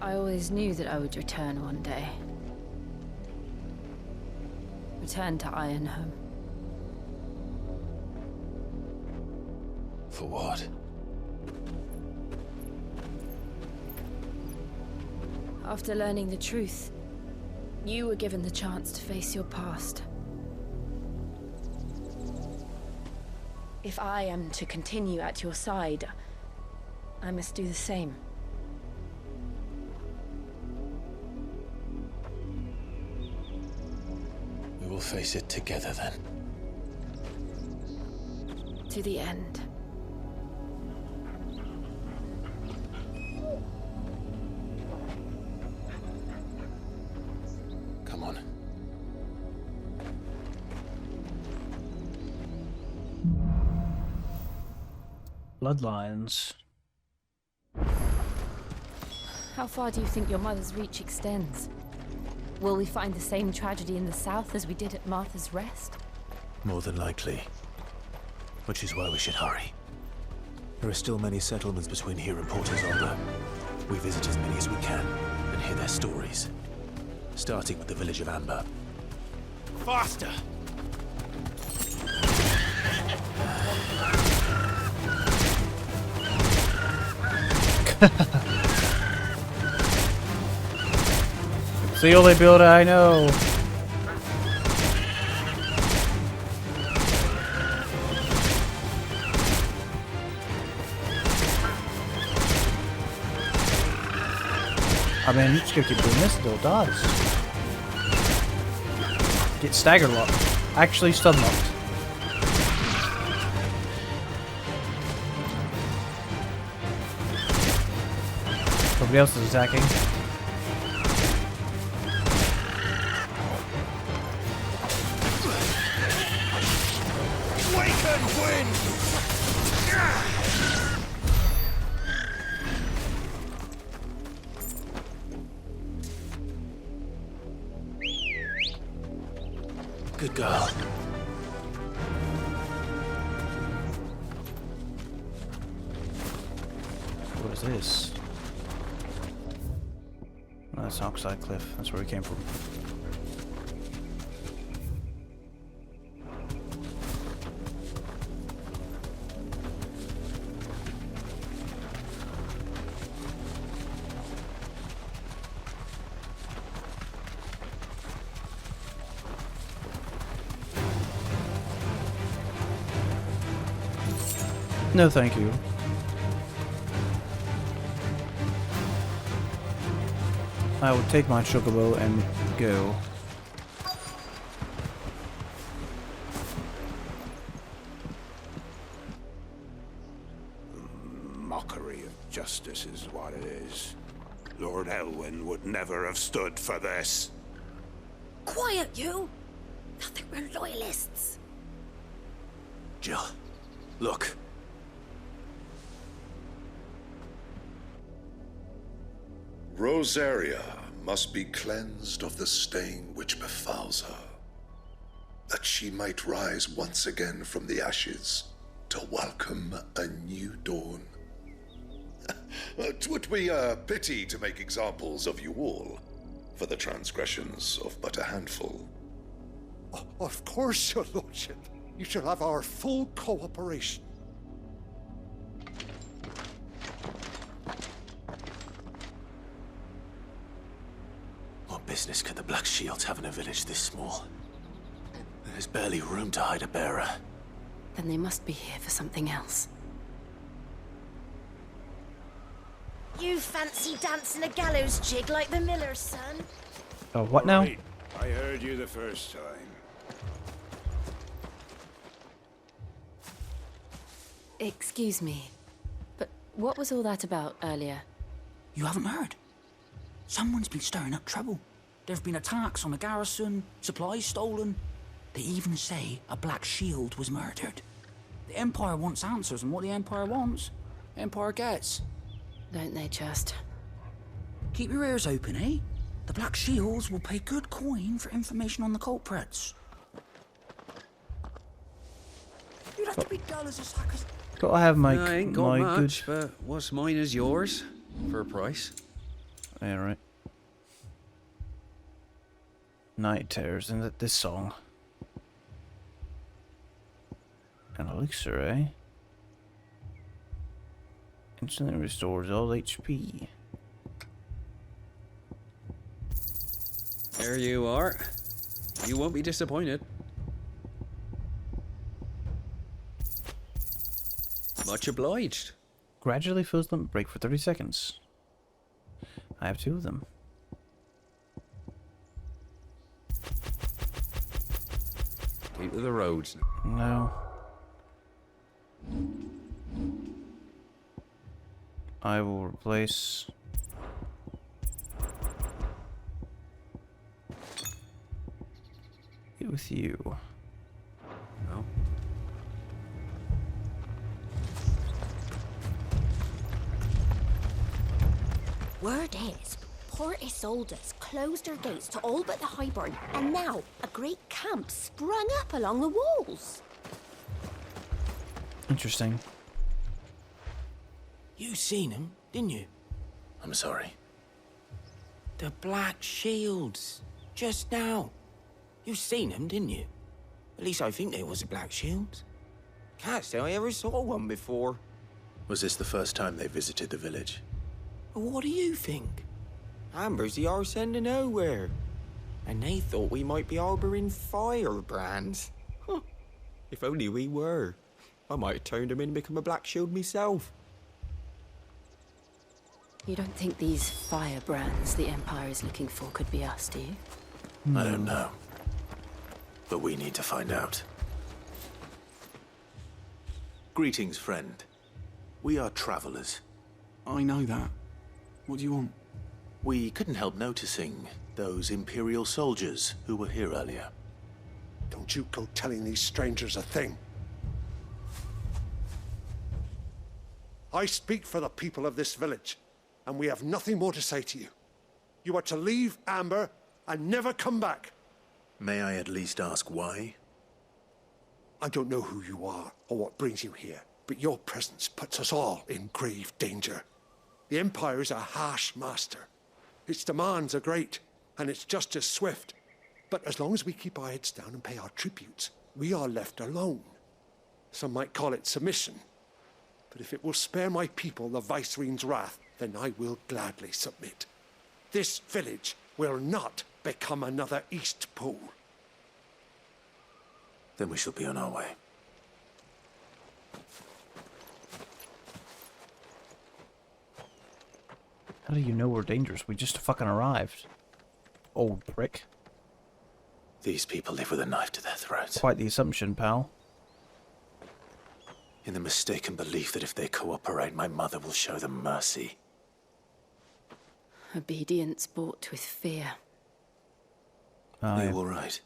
I always knew that I would return one day. Return to Ironhome. For what? After learning the truth, you were given the chance to face your past. If I am to continue at your side, I must do the same. face it together then. To the end. Come on. Bloodlines. How far do you think your mother's reach extends? Will we find the same tragedy in the south as we did at Martha's Rest? More than likely. Which is why we should hurry. There are still many settlements between here and Port Isolde. We visit as many as we can and hear their stories. Starting with the village of Amber. Faster! See all they build, I know. I mean, you just gotta keep doing this until it dies. Get stagger locked. Actually stun locked. Nobody else is attacking. Good girl. What is this? Oh, that's Oxide Cliff. That's where we came from. No, thank you. I will take my chocobo and go. Mockery of justice is what it is. Lord Elwyn would never have stood for this. Quiet, you! I think we're loyalists. Jill, look. Rosaria must be cleansed of the stain which befouls her, that she might rise once again from the ashes to welcome a new dawn. 'Twould be a pity to make examples of you all, for the transgressions of but a handful. Of course, your lordship. You shall have our full cooperation. What business could the Black Shields have in a village this small? There's barely room to hide a bearer. Then they must be here for something else. You fancy dancing a gallows jig like the miller's son? Oh, what now? Right. I heard you the first time. Excuse me, but what was all that about earlier? You haven't heard? Someone's been stirring up trouble. There have been attacks on the garrison, supplies stolen. They even say a Black Shield was murdered. The Empire wants answers, and what the Empire wants, the Empire gets. Don't they just? Keep your ears open, eh? The Black Shields will pay good coin for information on the culprits. You'd have to be dull as a sack of... Gotta have my I ain't got my much, good. but what's mine is yours, for a price. Yeah, right. Night Terrors, isn't it this song? An elixir, eh? Instantly restores all HP. There you are. You won't be disappointed. Much obliged. Gradually fills them. Break for 30 seconds. I have 2 of them. onto the roads. No. I will replace... it with you. No. Word is, Port Isolde's closed her gates to all but the Highborn, and now a great camp sprung up along the walls. Interesting. You seen him, didn't you? I'm sorry. The Black Shields. Just now. You seen them, didn't you? At least I think they was the Black Shields. Can't say I ever saw one before. Was this the first time they visited the village? What do you think? Amber's the arse end of nowhere. And they thought we might be harboring firebrands. Huh. If only we were. I might have turned them in and become a Black Shield myself. You don't think these firebrands the Empire is looking for could be us, do you? I don't know. But we need to find out. Greetings, friend. We are travelers. I know that. What do you want? We couldn't help noticing those Imperial soldiers who were here earlier. Don't you go telling these strangers a thing. I speak for the people of this village, and we have nothing more to say to you. You are to leave Amber and never come back. May I at least ask why? I don't know who you are or what brings you here, but your presence puts us all in grave danger. The Empire is a harsh master. Its demands are great, and its justice swift. But as long as we keep our heads down and pay our tributes, we are left alone. Some might call it submission. But if it will spare my people the Viceroy's wrath, then I will gladly submit. This village will not become another East Pool. Then we shall be on our way. How do you know we're dangerous? We just fucking arrived. Old prick. These people live with a knife to their throats. Quite the assumption, pal. In the mistaken belief that if they cooperate, my mother will show them mercy. Obedience bought with fear. Are you all right?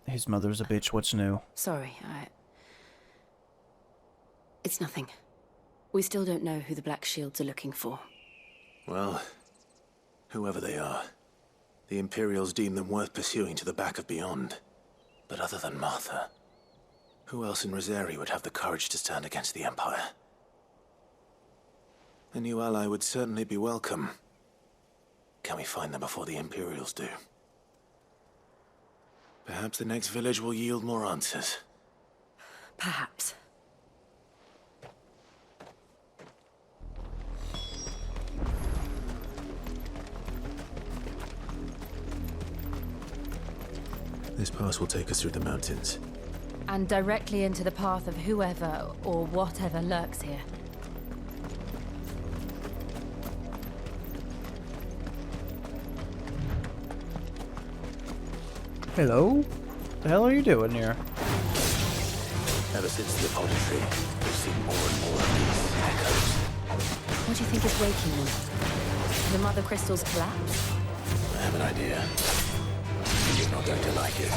His mother's a bitch. What's new? Sorry, It's nothing. We still don't know who the Black Shields are looking for. Well, whoever they are, the Imperials deem them worth pursuing to the back of beyond. But other than Martha, who else in Rosari would have the courage to stand against the Empire? A new ally would certainly be welcome. Can we find them before the Imperials do? Perhaps the next village will yield more answers. Perhaps. This pass will take us through the mountains. And directly into the path of whoever or whatever lurks here. Hello? The hell are you doing here? Ever since the apothecary, we've seen more and more of these echoes. What do you think is waking them? The Mother Crystal's collapse? I have an idea. You're not going to like it.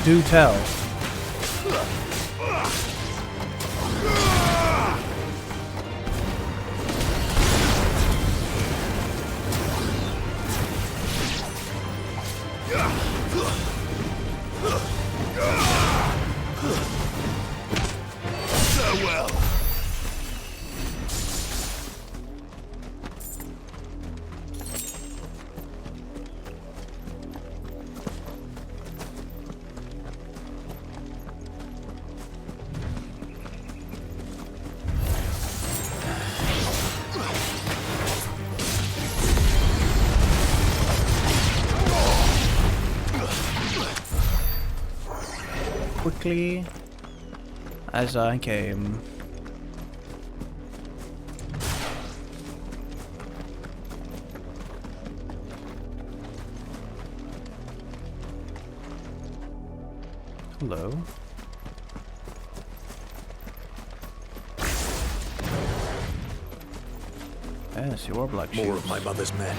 Do tell. Farewell. Quickly as I came. Hello. Yes, you are Black Shields. More of my mother's men.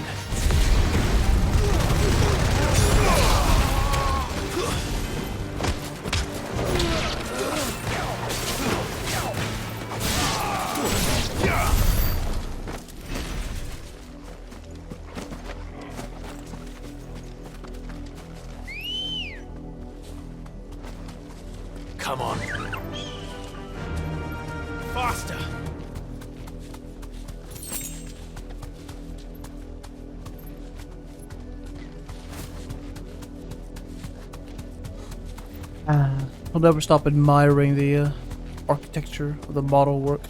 Come on. Faster! I'll never stop admiring the architecture of the model work.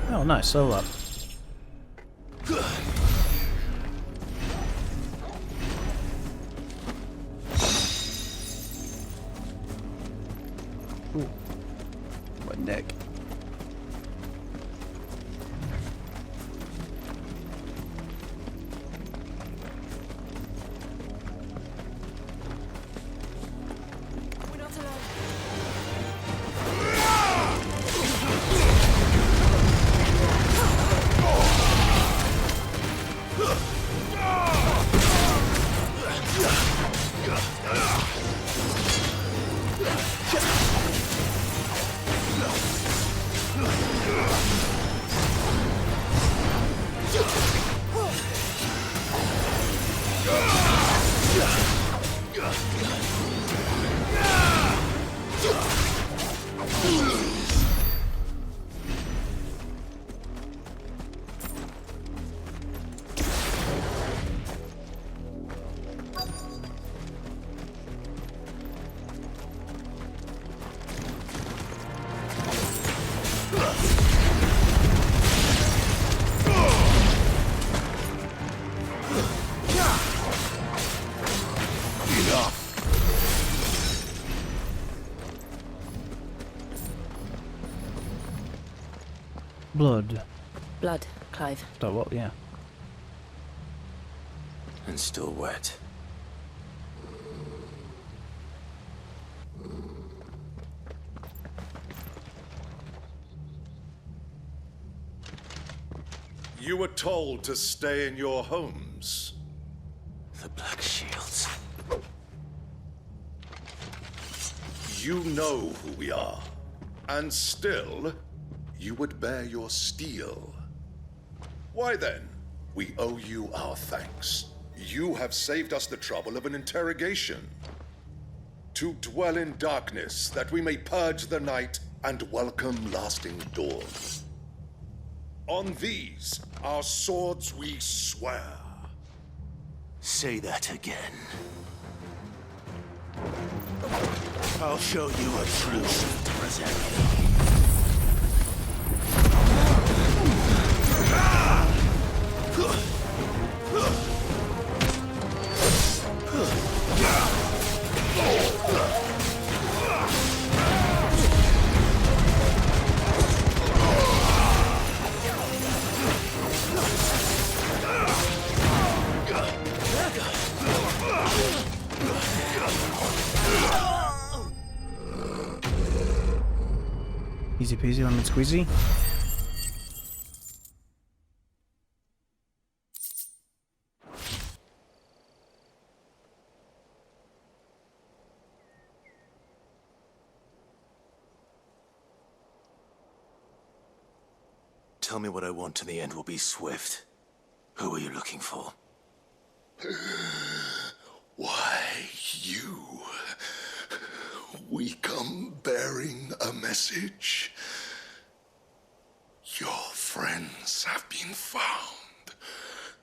Oh, nice, so up. Ooh. My neck. Blood. Blood, Clive. Oh, well, yeah. And still wet. You were told to stay in your homes. The Black Shields. You know who we are. And still, you would bear your steel. Why then? We owe you our thanks. You have saved us the trouble of an interrogation. To dwell in darkness, that we may purge the night and welcome lasting dawn. On these, our swords we swear. Say that again. I'll show you a true Reserve. Easy peasy, lemon squeezy. Tell me what I want and the end will be swift. Who are you looking for? Why, you. We come bearing a message. Your friends have been found.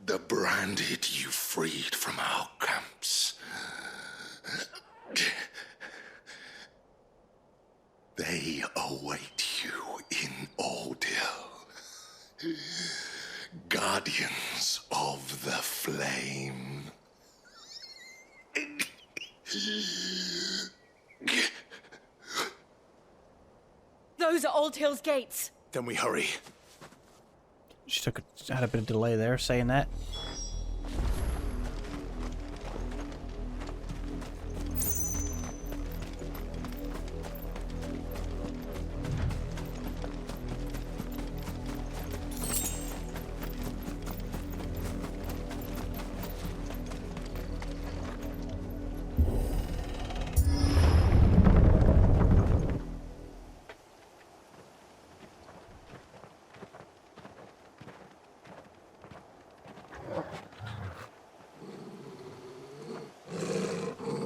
The branded you freed from our camps. They await you in Oldhill. Guardians of the Flame. Those are Old Hill's gates. Then we hurry. She had a bit of delay there saying that.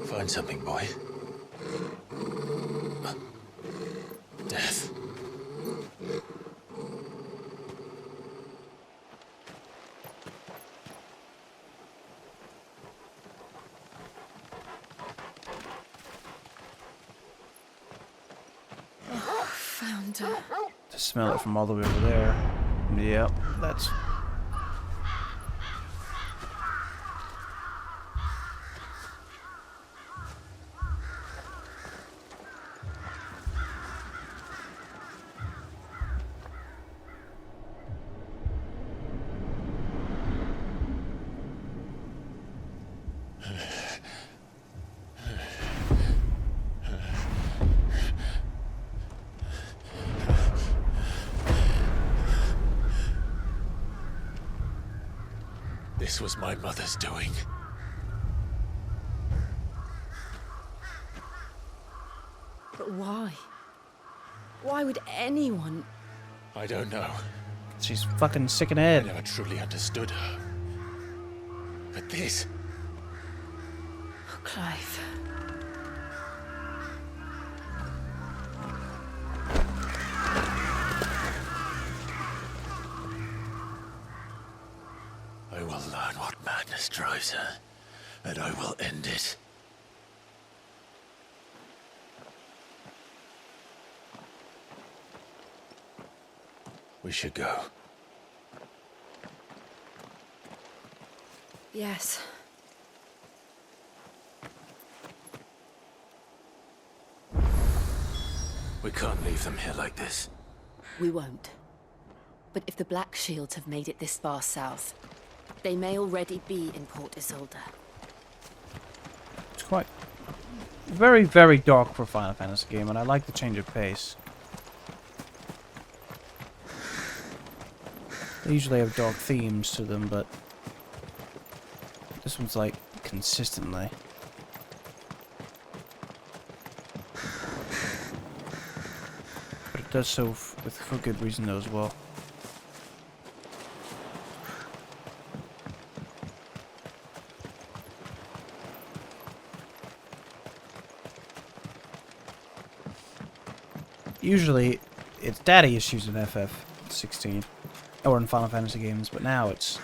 Find something, boy. Death. Oh, found her. To smell it from all the way over there. Yep, that's... This was my mother's doing. But why? Why would anyone... I don't know. She's fucking sick in the head. I never truly understood her. But this... Oh, Clive. I will learn what madness drives her, and I will end it. We should go. Yes. We can't leave them here like this. We won't. But if the Black Shields have made it this far south, they may already be in Port Isolde. It's quite... very, very dark for a Final Fantasy game, and I like the change of pace. They usually have dark themes to them, but... this one's like, consistently. But it does so for good reason, though, as well. Usually, it's daddy issues in FF16, or in Final Fantasy games, but now it's...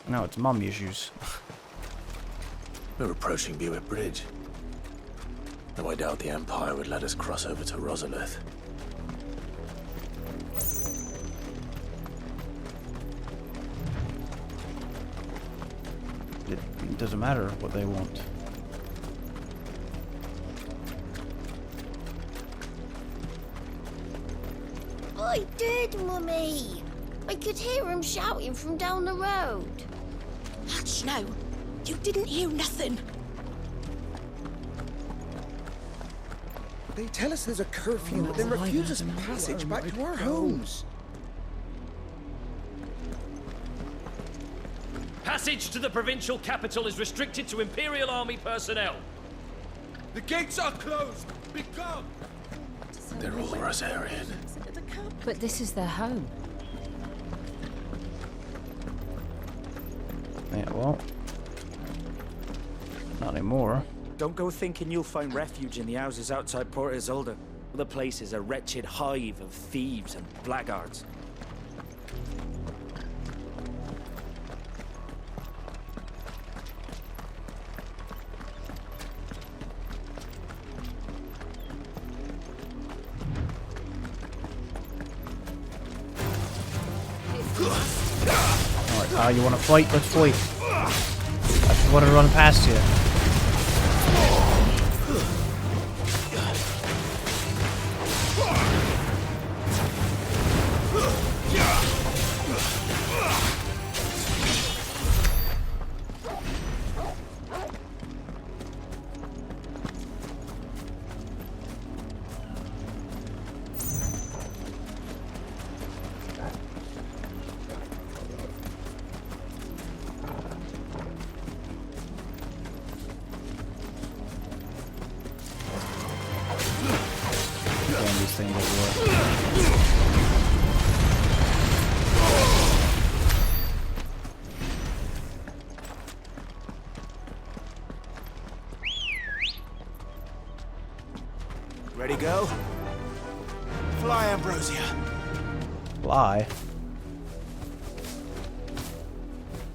no, it's mom issues. We're approaching Buick Bridge. Though I doubt the Empire would let us cross over to Rosalith. It doesn't matter what they want. I did, Mummy. I could hear him shouting from down the road. Hush now. You didn't hear nothing. They tell us there's a curfew, but then refuse us passage back to our homes. Passage to the provincial capital is restricted to Imperial Army personnel. The gates are closed. Be gone. They're all Rosarian. But this is their home. Yeah, well... not anymore. Don't go thinking you'll find refuge in the houses outside Port Isolde. The place is a wretched hive of thieves and blackguards. Alright, you wanna fight? Let's fight. I just wanna run past you. These things will work. Ready, go? Fly, Ambrosia. Fly?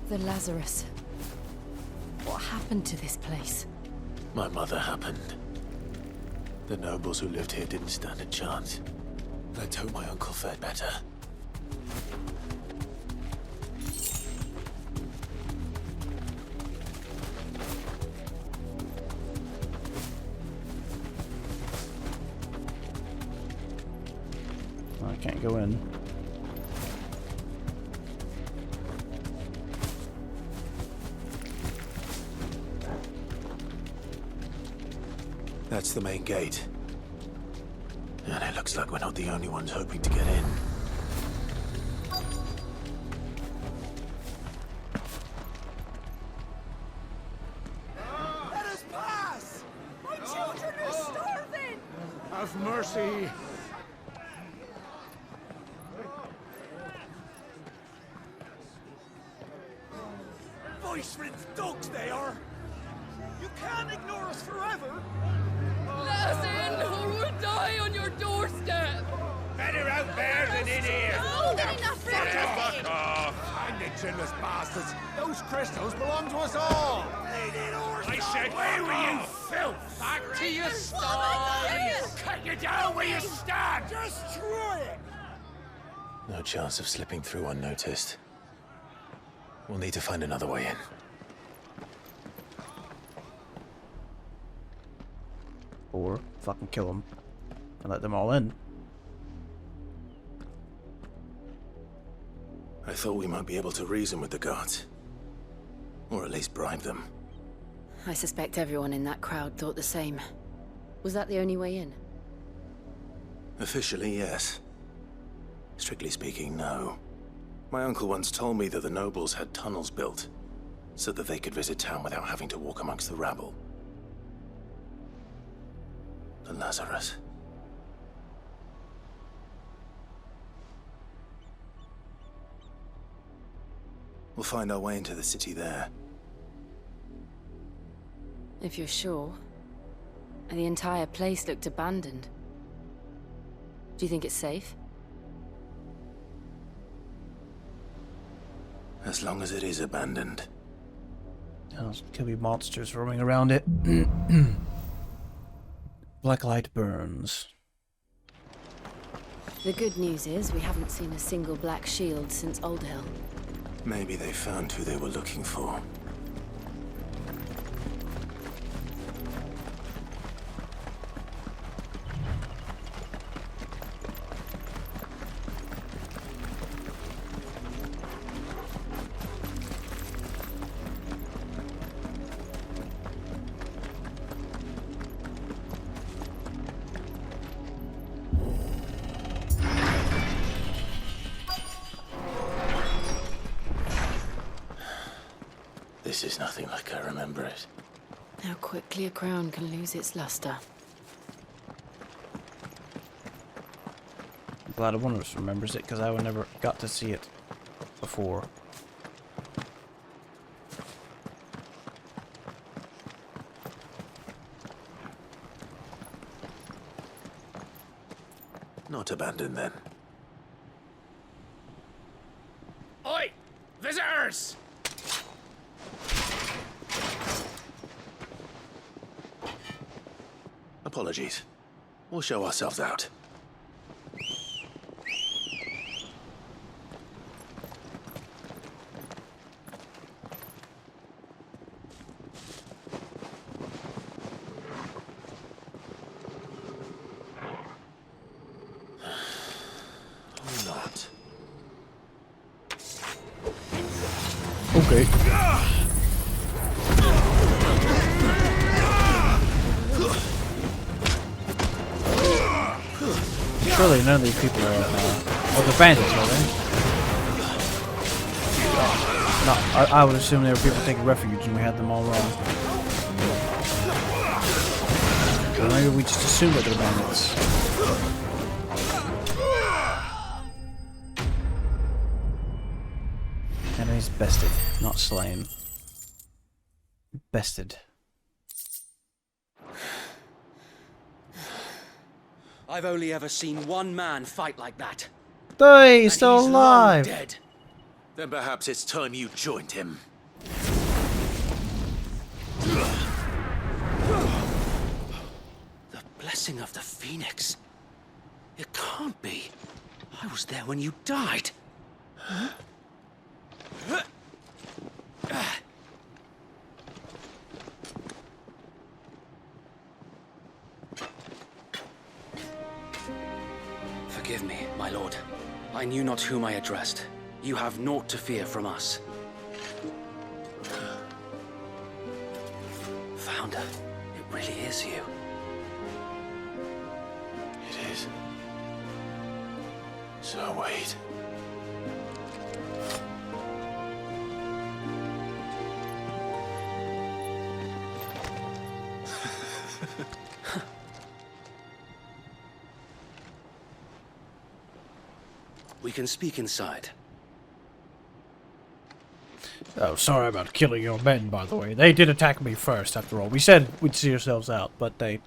The Lazarus. What happened to this place? My mother happened. The nobles who lived here didn't stand a chance. Let's hope my uncle fared better. I can't go in. That's the main gate. And it looks like we're not the only ones hoping to get in. Let us pass! My children are starving! Have mercy! Voice-rinsed dogs they are! You can't ignore us forever! Let us in, or we'll die on your doorstep! Better out there than in here! No, Fuck off! Find the chinless bastards! Those crystals belong to us all! I said, where were you, filth? Back to your sties! Cut you down where you stand! Destroy it! No chance of slipping through unnoticed. We'll need to find another way in. Or fucking kill them and let them all in. I thought we might be able to reason with the guards. Or at least bribe them. I suspect everyone in that crowd thought the same. Was that the only way in? Officially, yes. Strictly speaking, no. My uncle once told me that the nobles had tunnels built, so that they could visit town without having to walk amongst the rabble. The Lazarus. We'll find our way into the city there. If you're sure. The entire place looked abandoned. Do you think it's safe? As long as it is abandoned. There could be monsters roaming around it. Black light burns. The good news is we haven't seen a single black shield since Old Hill. Maybe they found who they were looking for. This is nothing like I remember it. How quickly a crown can lose its luster. I'm glad one of us remembers it, because I never got to see it before. Not abandoned then. Oi! Visitors! Apologies. We'll show ourselves out. Okay. Surely none of these people are, well, they're bandits, are they? No, I would assume they were people taking refuge and we had them all wrong. Or maybe we just assumed that they're bandits. Enemies bested, not slain. Bested. I've only ever seen one man fight like that. Hey, he's still long alive! Dead. Then perhaps it's time you joined him. The blessing of the Phoenix. It can't be. I was there when you died. Huh? Forgive me, my lord. I knew not whom I addressed. You have naught to fear from us. Founder, it really is you. It is. So wait. We can speak inside. Oh, sorry about killing your men, by the way. They did attack me first, after all. We said we'd see ourselves out, but they...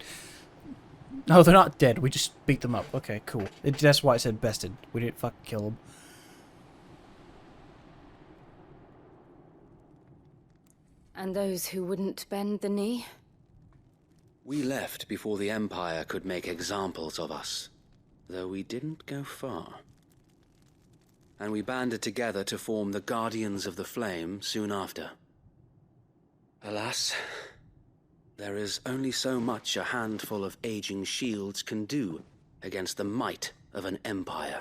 No, they're not dead. We just beat them up. Okay, cool. That's why it said bested. We didn't fucking kill them. And those who wouldn't bend the knee? We left before the Empire could make examples of us, though we didn't go far. And we banded together to form the Guardians of the Flame soon after. Alas, there is only so much a handful of aging shields can do against the might of an empire.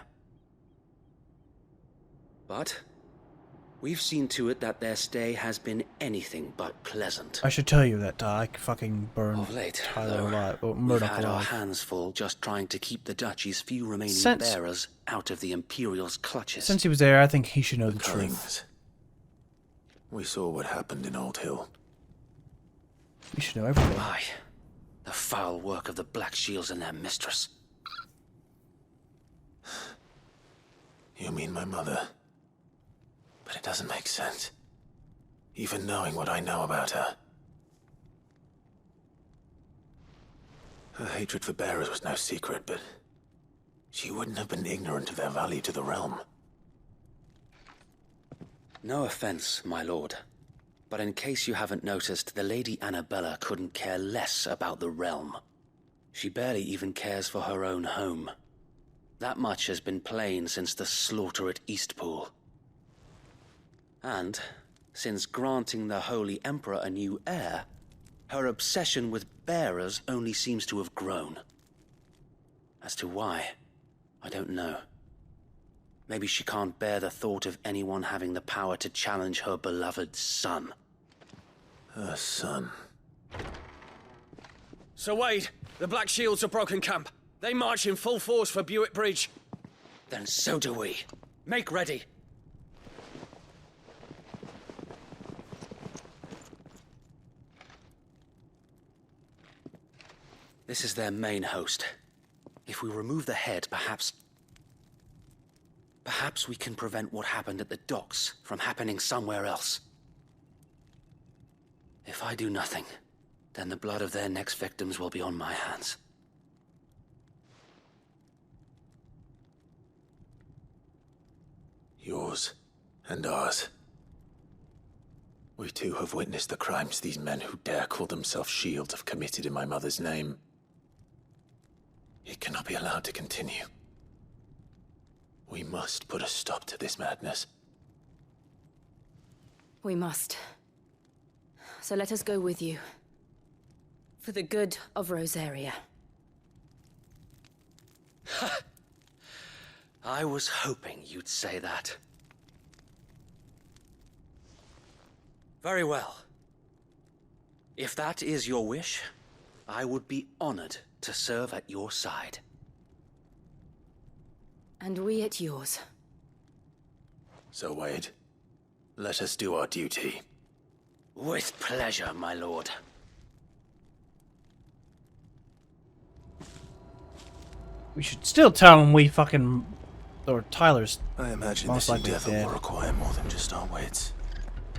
But we've seen to it that their stay has been anything but pleasant. I should tell you that I fucking burned Of late, Tyler though, alive. Or we've Murdoch had our alive. hands full just trying to keep the Duchy's few remaining Since- bearers out of the Imperial's clutches. Since he was there, I think he should know the truth. Cullings. We saw what happened in Old Hill. You should know everything. Aye, the foul work of the Black Shields and their mistress. You mean my mother? But it doesn't make sense. Even knowing what I know about her. Her hatred for bearers was no secret, but she wouldn't have been ignorant of their value to the realm. No offense, my lord, but in case you haven't noticed, the Lady Annabella couldn't care less about the realm. She barely even cares for her own home. That much has been plain since the slaughter at Eastpool. And, since granting the Holy Emperor a new heir, her obsession with bearers only seems to have grown. As to why, I don't know. Maybe she can't bear the thought of anyone having the power to challenge her beloved son. Her son. Sir Wade, the Black Shields have broken camp. They march in full force for Buick Bridge. Then so do we. Make ready. This is their main host. If we remove the head, perhaps we can prevent what happened at the docks from happening somewhere else. If I do nothing, then the blood of their next victims will be on my hands. Yours and ours. We too have witnessed the crimes these men who dare call themselves shields have committed in my mother's name. It cannot be allowed to continue. We must put a stop to this madness. We must. So let us go with you. For the good of Rosaria. I was hoping you'd say that. Very well. If that is your wish, I would be honored to serve at your side. And we at yours. So, Wade, let us do our duty. With pleasure, my lord. We should still tell him we fucking... Or Tyler's I imagine most this likely endeavor dead. will require more than just our wits.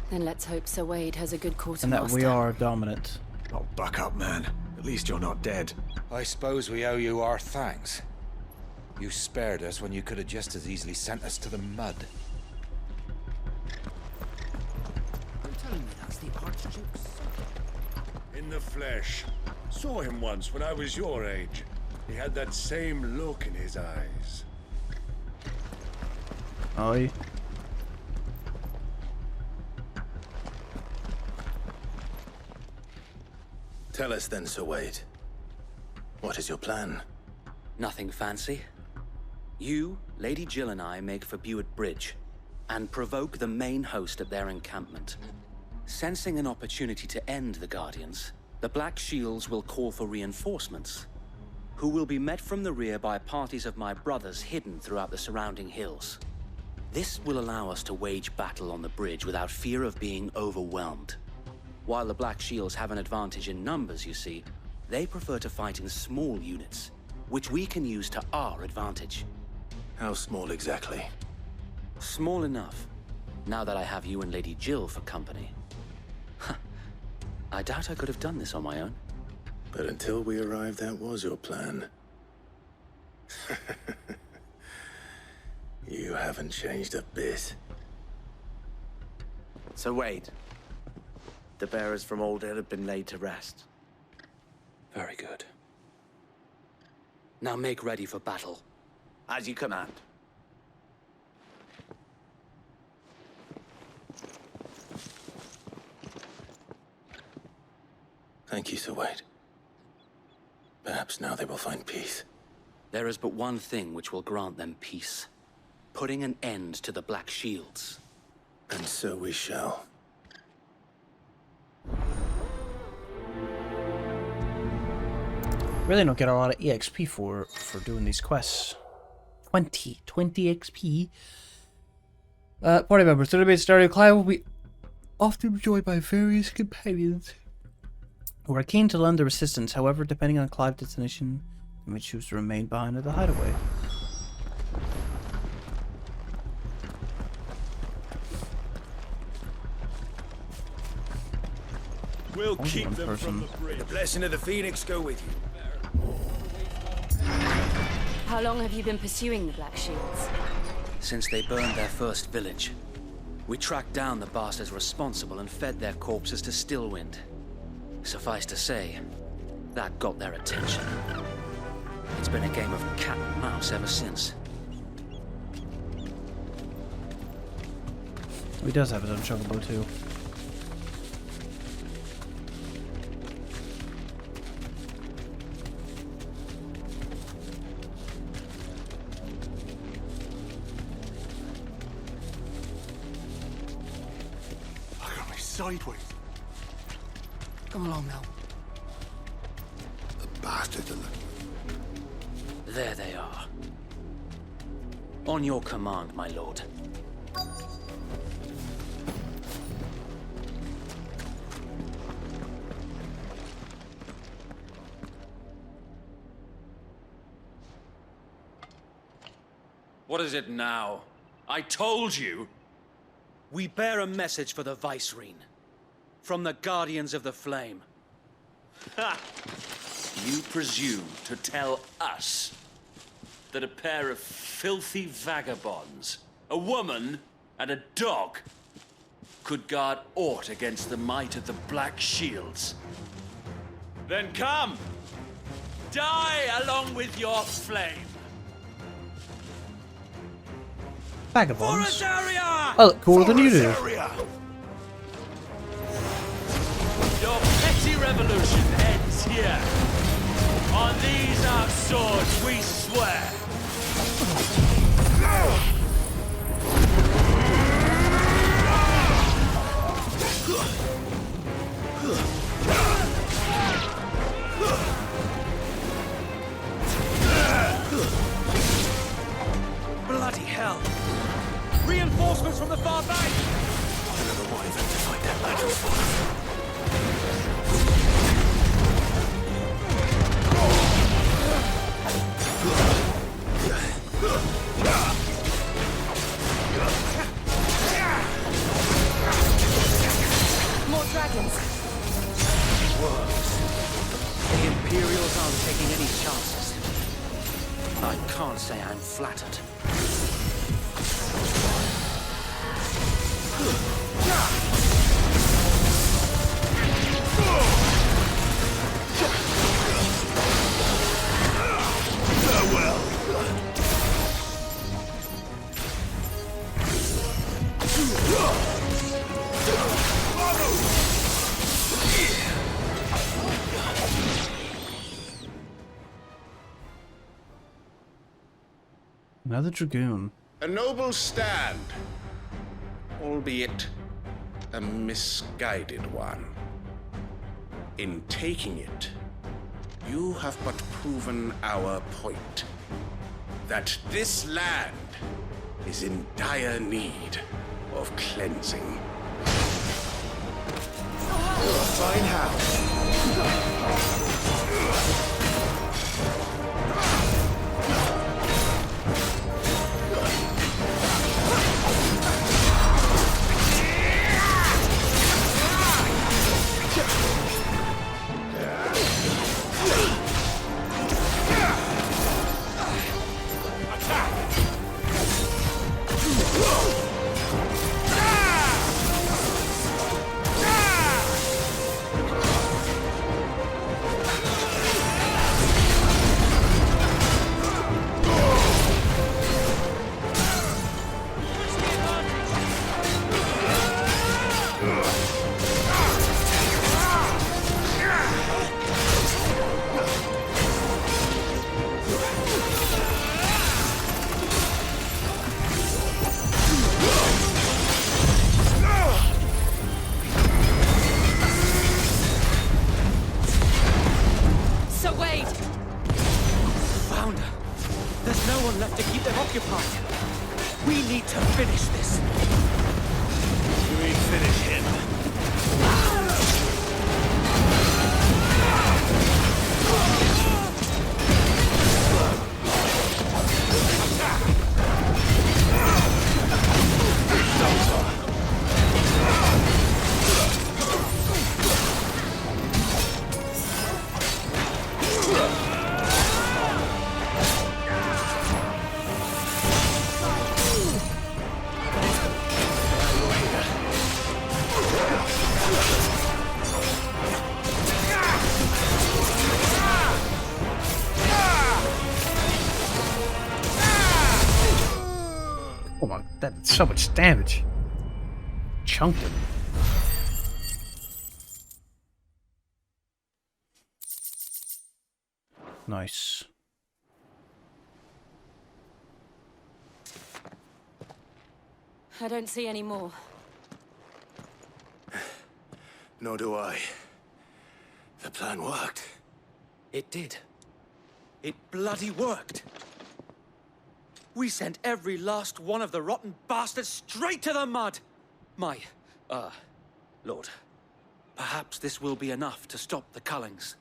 Then let's hope Sir Wade has a good And that we quartermaster. are dominant. Oh, buck up, man. At least you're not dead. I suppose we owe you our thanks. You spared us when you could have just as easily sent us to the mud. You're telling me that's the Archduke's son? In the flesh. Saw him once when I was your age. He had that same look in his eyes. Aye. Tell us then, Sir Wade. What is your plan? Nothing fancy. You, Lady Jill and I make for Buett Bridge and provoke the main host at their encampment. Sensing an opportunity to end the Guardians, the Black Shields will call for reinforcements, who will be met from the rear by parties of my brothers hidden throughout the surrounding hills. This will allow us to wage battle on the bridge without fear of being overwhelmed. While the Black Shields have an advantage in numbers, you see, they prefer to fight in small units, which we can use to our advantage. How small exactly? Small enough, now that I have you and Lady Jill for company. I doubt I could have done this on my own. But until we arrived, that was your plan. You haven't changed a bit. So Wade, the bearers from Old Hill have been laid to rest. Very good. Now make ready for battle. As you command. Thank you, Sir Wade. Perhaps now they will find peace. There is but one thing which will grant them peace. Putting an end to the Black Shields. And so we shall. Really don't get a lot of EXP for doing these quests. 20 XP. Party members. The debate started. Clive will be often joined by various companions who are keen to lend their assistance. However, depending on Clive's destination, they may choose to remain behind at the hideaway. We'll Only keep one them person. from the bridge. The blessing of the Phoenix go with you. How long have you been pursuing the Black Shields? Since they burned their first village. We tracked down the bastards responsible and fed their corpses to Stillwind. Suffice to say, that got their attention. It's been a game of cat and mouse ever since. He does have his own chocobo too. I got me sideways. Come along now. The bastards are looking. There they are. On your command, my lord. What is it now? I told you! We bear a message for the Vicereine. From the Guardians of the Flame. Ha! You presume to tell us that a pair of filthy vagabonds, a woman and a dog, could guard aught against the might of the Black Shields? Then come! Die along with your flame! Vagabonds. Forestaria! I look cooler than you do. Your petty revolution ends here. On these our swords we swear. the Wyvern to fight their battles for them. More dragons. Works. The Imperials aren't taking any chances. I can't say I'm flattered. Another dragoon. A noble stand, albeit a misguided one. In taking it, you have but proven our point. That this land is in dire need of cleansing. Fine how. That's so much damage. Chunked him. Nice. I don't see any more. Nor do I. The plan worked. It did. It bloody worked. We sent every last one of the rotten bastards straight to the mud! My, Lord, perhaps this will be enough to stop the Cullings.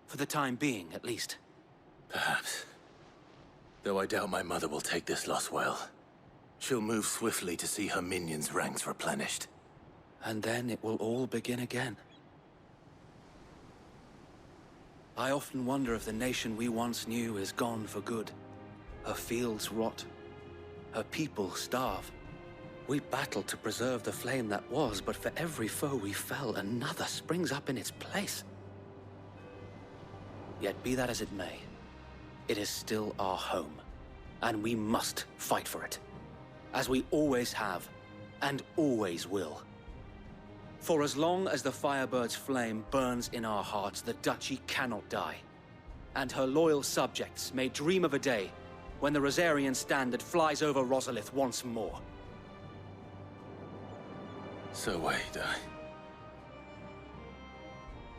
For the time being, at least. Perhaps. Though I doubt my mother will take this loss well. She'll move swiftly to see her minions' ranks replenished. And then it will all begin again. I often wonder if the nation we once knew is gone for good. Her fields rot. Her people starve. We battled to preserve the flame that was, but for every foe we fell, another springs up in its place. Yet be that as it may, it is still our home, and we must fight for it, as we always have, and always will. For as long as the Firebird's flame burns in our hearts, the Duchy cannot die, and her loyal subjects may dream of a day when the Rosarian standard flies over Rosalith once more. So wait,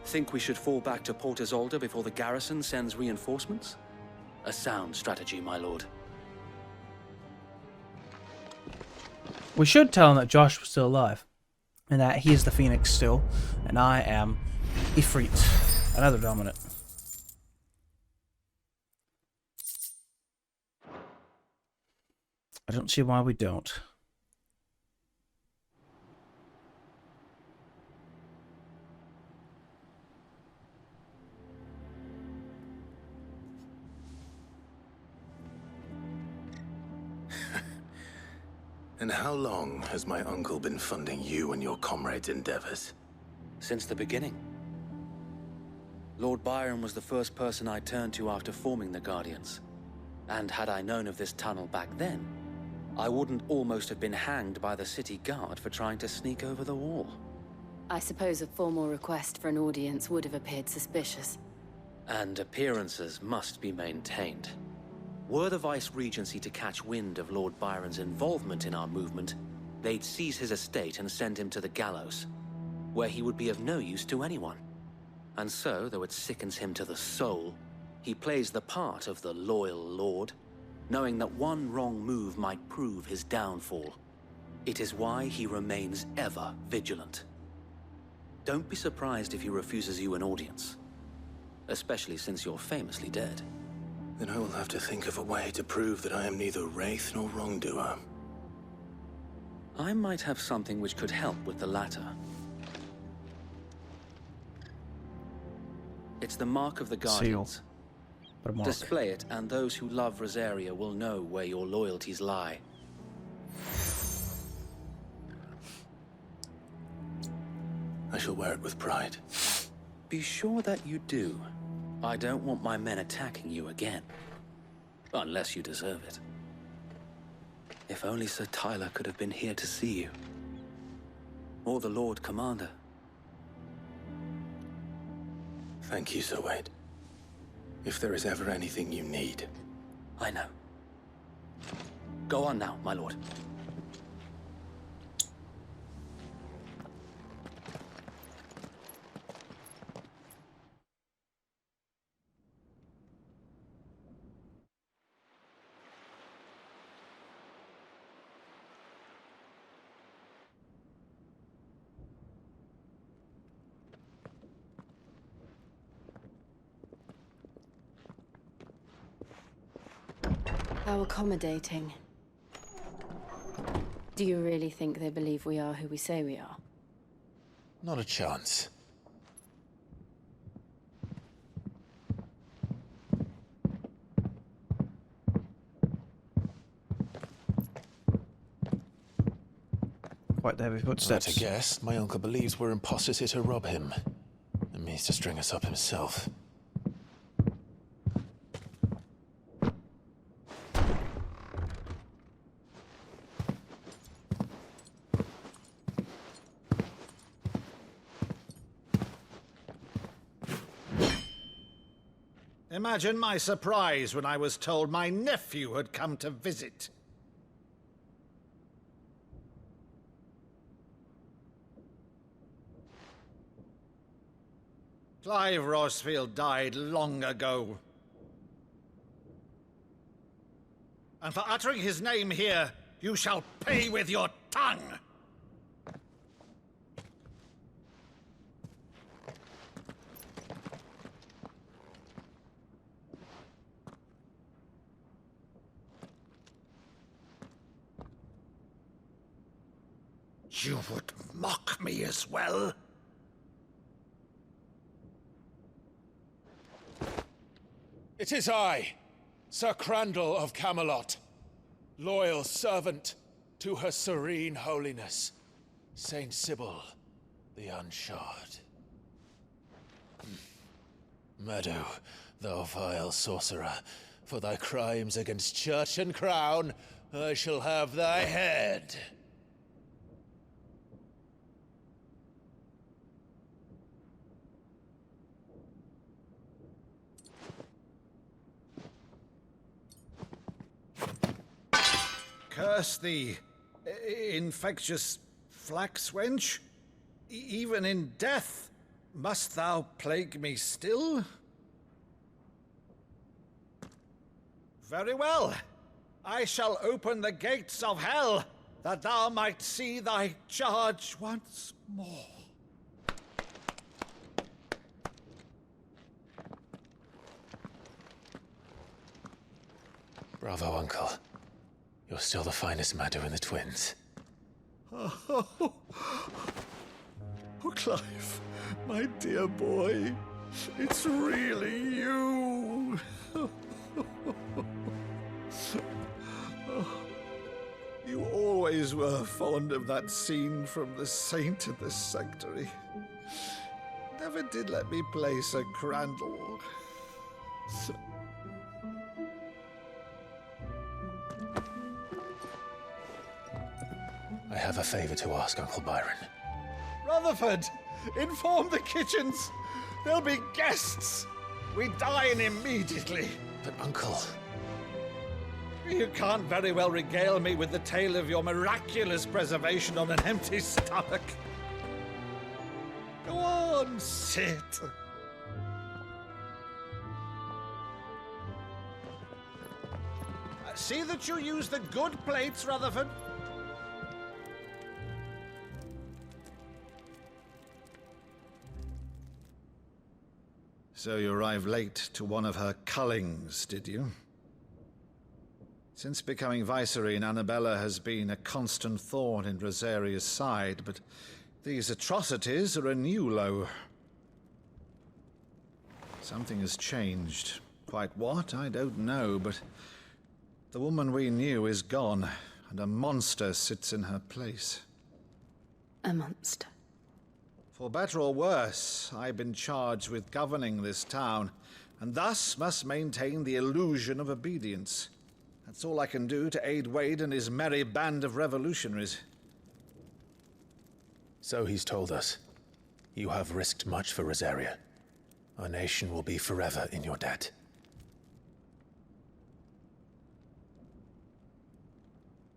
Think we should fall back to Port Isolde before the garrison sends reinforcements? A sound strategy, my lord. We should tell him that Josh was still alive. And that he is the Phoenix still, and I am Ifrit, another dominant. I don't see why we don't. And how long has my uncle been funding you and your comrades' endeavors? Since the beginning. Lord Byron was the first person I turned to after forming the Guardians. And had I known of this tunnel back then, I wouldn't almost have been hanged by the city guard for trying to sneak over the wall. I suppose a formal request for an audience would have appeared suspicious. And appearances must be maintained. Were the Vice-Regency to catch wind of Lord Byron's involvement in our movement, they'd seize his estate and send him to the gallows, where he would be of no use to anyone. And so, though it sickens him to the soul, he plays the part of the loyal lord, knowing that one wrong move might prove his downfall. It is why he remains ever vigilant. Don't be surprised if he refuses you an audience, especially since you're famously dead. Then I will have to think of a way to prove that I am neither wraith nor wrongdoer. I might have something which could help with the latter. It's the mark of the Guardians. Display it, and those who love Rosaria will know where your loyalties lie. I shall wear it with pride. Be sure that you do. I don't want my men attacking you again. Unless you deserve it. If only Sir Tyler could have been here to see you. Or the Lord Commander. Thank you, Sir Wade. If there is ever anything you need. I know. Go on now, my lord. How accommodating. Do you really think they believe we are who we say we are? Not a chance. Quite the heavy footsteps. To guess, my uncle believes we're imposters here to rob him, and means to string us up himself. Imagine my surprise when I was told my nephew had come to visit. Clive Rosfield died long ago. And for uttering his name here, you shall pay with your tongue! You would mock me as well? It is I, Sir Crandall of Camelot, loyal servant to Her Serene Holiness, Saint Sybil the Unshod. Meadow, thou vile sorcerer, for thy crimes against church and crown, I shall have thy head. Curse thee, infectious flax wench. Even in death, must thou plague me still? Very well. I shall open the gates of hell that thou might see thy charge once more. Bravo, Uncle. You're still the finest Madu in the twins. Oh, Clive, my dear boy, it's really you. You always were fond of that scene from The Saint in the Sanctuary. Never did let me play Sir Crandall. I have a favor to ask, Uncle Byron. Rutherford, inform the kitchens. There'll be guests. We dine immediately. But, Uncle... You can't very well regale me with the tale of your miraculous preservation on an empty stomach. Go on, sit. See that you use the good plates, Rutherford. So you arrived late to one of her cullings, did you? Since becoming Vicereine, Annabella has been a constant thorn in Rosaria's side, but these atrocities are a new low. Something has changed. Quite what, I don't know, but the woman we knew is gone, and a monster sits in her place. A monster? For better or worse, I've been charged with governing this town, and thus must maintain the illusion of obedience. That's all I can do to aid Wade and his merry band of revolutionaries. So he's told us. You have risked much for Rosaria. Our nation will be forever in your debt.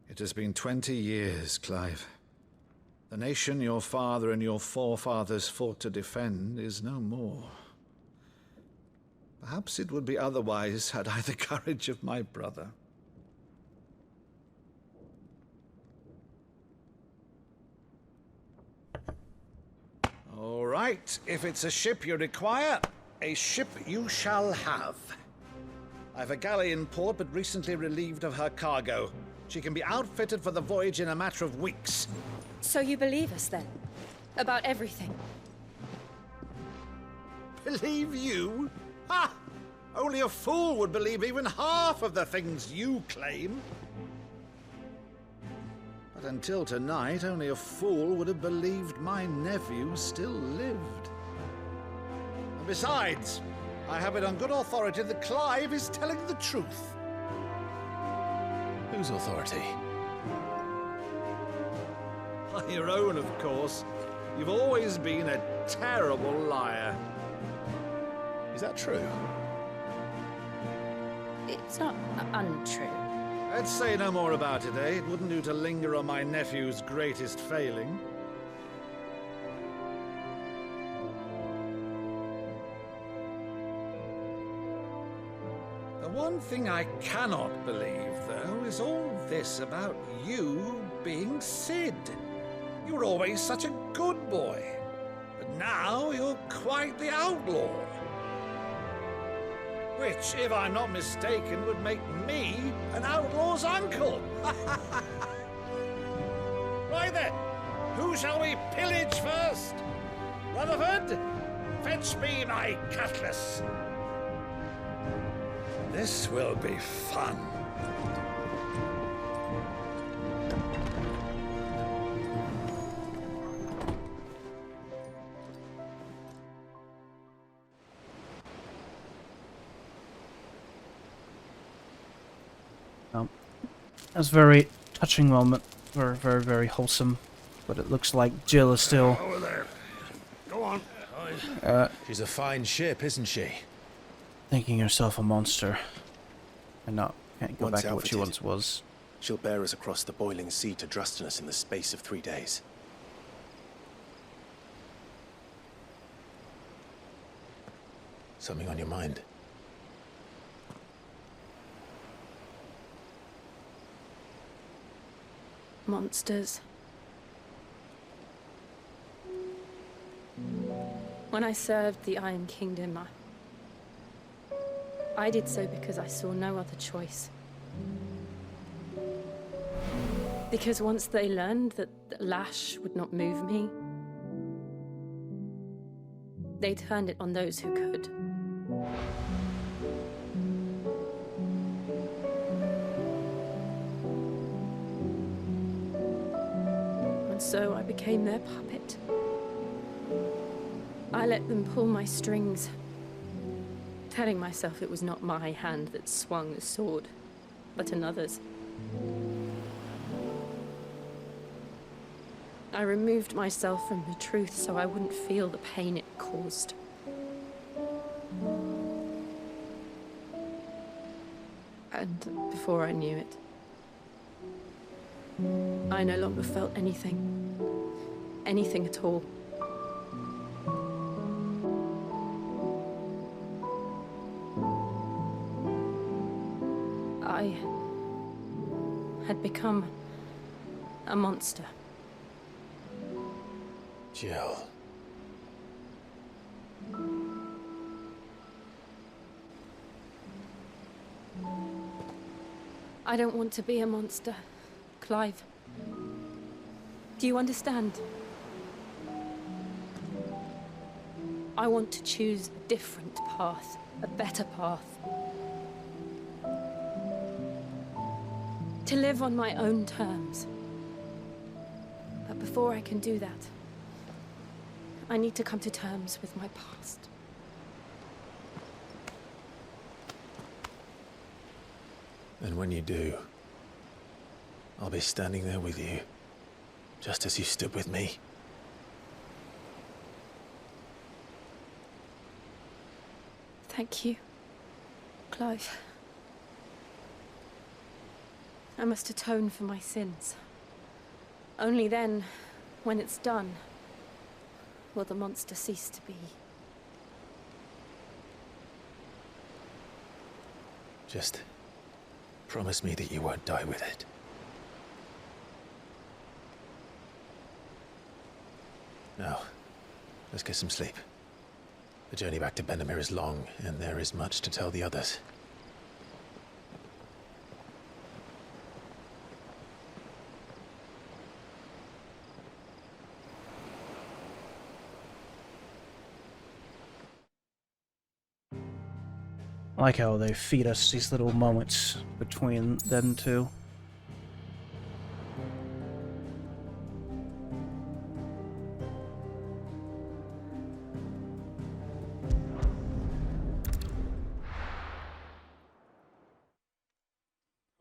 It has been 20 years, Clive. The nation your father and your forefathers fought to defend is no more. Perhaps it would be otherwise had I the courage of my brother. All right, if it's a ship you require, a ship you shall have. I've a galley in port, but recently relieved of her cargo. She can be outfitted for the voyage in a matter of weeks. So you believe us, then? About everything? Believe you? Ha! Only a fool would believe even half of the things you claim. But until tonight, only a fool would have believed my nephew still lived. And besides, I have it on good authority that Clive is telling the truth. Whose authority? Your own, of course. You've always been a terrible liar. Is that true? It's not untrue. Let's say no more about it, eh? It wouldn't do to linger on my nephew's greatest failing. The one thing I cannot believe, though, is all this about you being Sid. You were always such a good boy, but now you're quite the outlaw. Which, if I'm not mistaken, would make me an outlaw's uncle. Right then, who shall we pillage first? Rutherford, fetch me my cutlass. This will be fun. That was a very touching moment. Very, very, very wholesome. But it looks like Jill is still... Over there. Go on. She's a fine ship, isn't she? Thinking herself a monster. And can't go Once back to what she outfitted, once was. She'll bear us across the boiling sea to Drustinus in the space of 3 days. Something on your mind? Monsters. When I served the Iron Kingdom, I did so because I saw no other choice. Because once they learned that the lash would not move me, they turned it on those who could. And so I became their puppet. I let them pull my strings, telling myself it was not my hand that swung the sword, but another's. I removed myself from the truth so I wouldn't feel the pain it caused. And before I knew it, I no longer felt anything. Anything at all. I had become a monster. Jill. I don't want to be a monster, Clive. Do you understand? I want to choose a different path, a better path. To live on my own terms. But before I can do that, I need to come to terms with my past. And when you do, I'll be standing there with you, just as you stood with me. Thank you, Clive. I must atone for my sins. Only then, when it's done, will the monster cease to be. Just promise me that you won't die with it. Now, let's get some sleep. The journey back to Benamir is long, and there is much to tell the others. I like how they feed us these little moments between them two.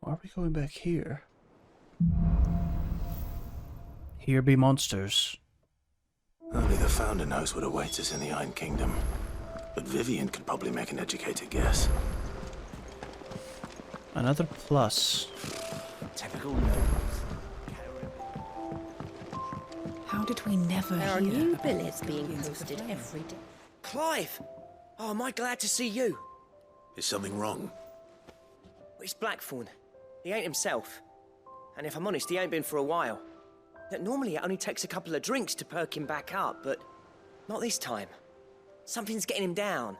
Why are we going back here? Here be monsters. Only the Founder knows what awaits us in the Iron Kingdom. But Vivian could probably make an educated guess. Another plus. Typical nobles. How did we never There are hear new about billets the being Guardians of posted the Flame? every day. Clive! Oh, am I glad to see you? Is something wrong? It's Blackthorn. He ain't himself. And if I'm honest, he ain't been for a while. Normally it only takes a couple of drinks to perk him back up, but not this time. Something's getting him down.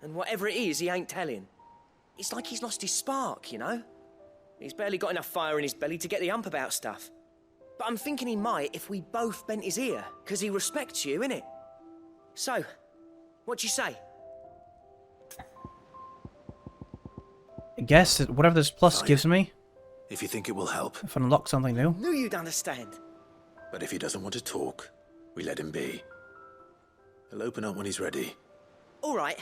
And whatever it is, he ain't telling. It's like he's lost his spark, you know? He's barely got enough fire in his belly to get the ump about stuff. But I'm thinking he might if we both bent his ear, because he respects you, innit? So, what you say? I guess that whatever this plus gives me, If you think it will help. if I unlock something new. Knew you'd understand. But if he doesn't want to talk, we let him be. He'll open up when he's ready. All right.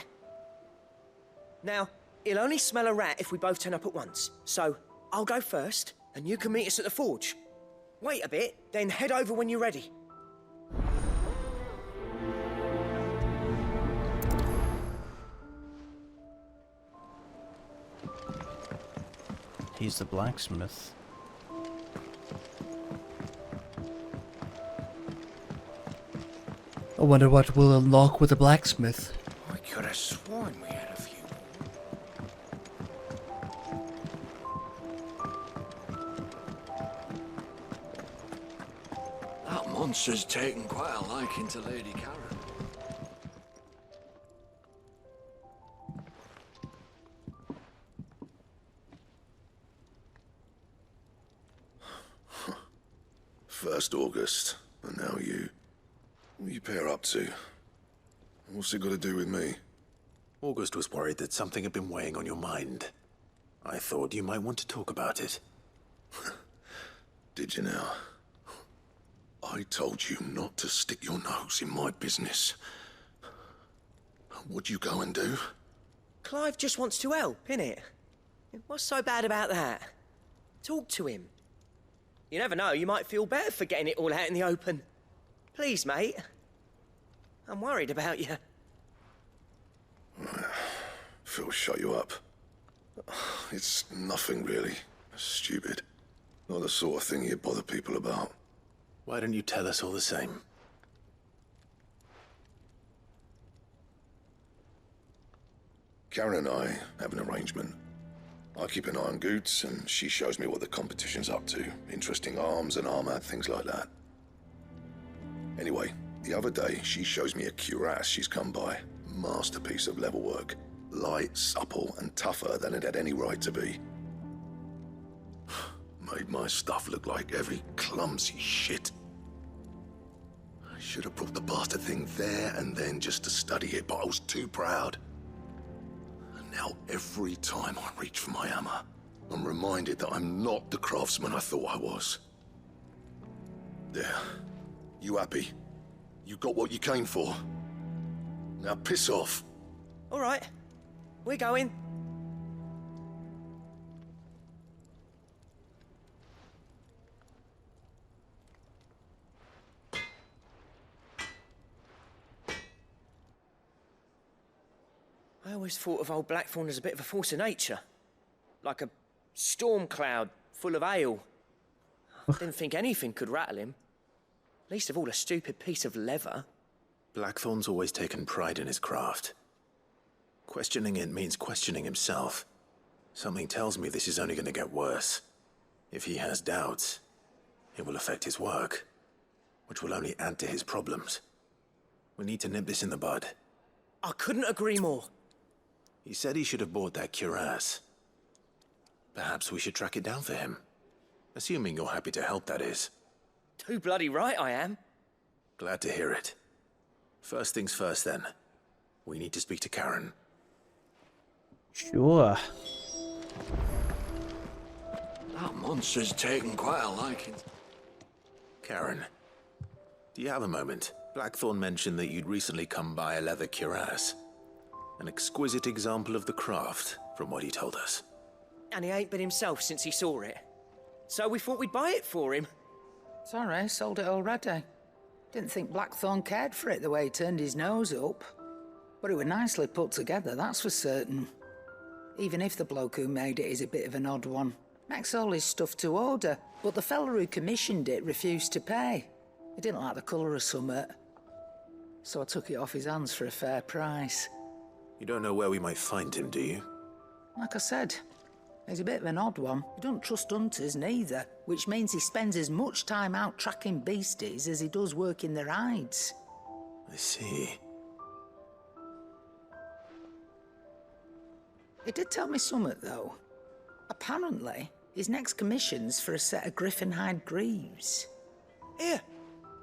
Now, he'll only smell a rat if we both turn up at once. So, I'll go first, and you can meet us at the forge. Wait a bit, then head over when you're ready. He's the blacksmith. I wonder what we'll unlock with the blacksmith. I could have sworn we had a few. monster's taken quite a liking to Lady Karen. First August, and now you. What are you pair up to? What's it got to do with me? August was worried that something had been weighing on your mind. I thought you might want to talk about it. Did you now? I told you not to stick your nose in my business. What'd you go and do? Clive just wants to help, innit? What's so bad about that? Talk to him. You never know, you might feel better for getting it all out in the open. Please, mate. I'm worried about you. Phil shut you up. It's nothing really. Stupid. Not the sort of thing you bother people about. Why don't you tell us all the same? Karen and I have an arrangement. I keep an eye on Goots, and she shows me what the competition's up to. Interesting arms and armor, things like that. Anyway, the other day, she shows me a cuirass she's come by. Masterpiece of level work. Light, supple, and tougher than it had any right to be. Made my stuff look like heavy, clumsy shit. I should have brought the bastard thing there and then just to study it, but I was too proud. And now every time I reach for my hammer, I'm reminded that I'm not the craftsman I thought I was. There. You happy? You got what you came for. Now piss off. All right. We're going. I always thought of old Blackthorn as a bit of a force of nature. Like a storm cloud full of ale. I didn't think anything could rattle him. Least of all a stupid piece of leather. Blackthorn's always taken pride in his craft. Questioning it means questioning himself. Something tells me this is only going to get worse. If he has doubts, it will affect his work, which will only add to his problems. We need to nip this in the bud. I couldn't agree more. He said he should have bought that cuirass. Perhaps we should track it down for him. Assuming you're happy to help, that is. Too bloody right I am. Glad to hear it. First things first, then. We need to speak to Karen. Sure. That monster's taken quite a liking. Karen, do you have a moment? Blackthorn mentioned that you'd recently come by a leather cuirass. An exquisite example of the craft, from what he told us. And he ain't been himself since he saw it. So we thought we'd buy it for him. Sorry, sold it already. Didn't think Blackthorn cared for it the way he turned his nose up. But it was nicely put together, that's for certain. Even if the bloke who made it is a bit of an odd one. Makes all his stuff to order, but the fella who commissioned it refused to pay. He didn't like the colour of summit. So I took it off his hands for a fair price. You don't know where we might find him, do you? Like I said, he's a bit of an odd one. He don't trust hunters neither, which means he spends as much time out tracking beasties as he does working their hides. I see. He did tell me something, though. Apparently, his next commission's for a set of griffin hide greaves. Here,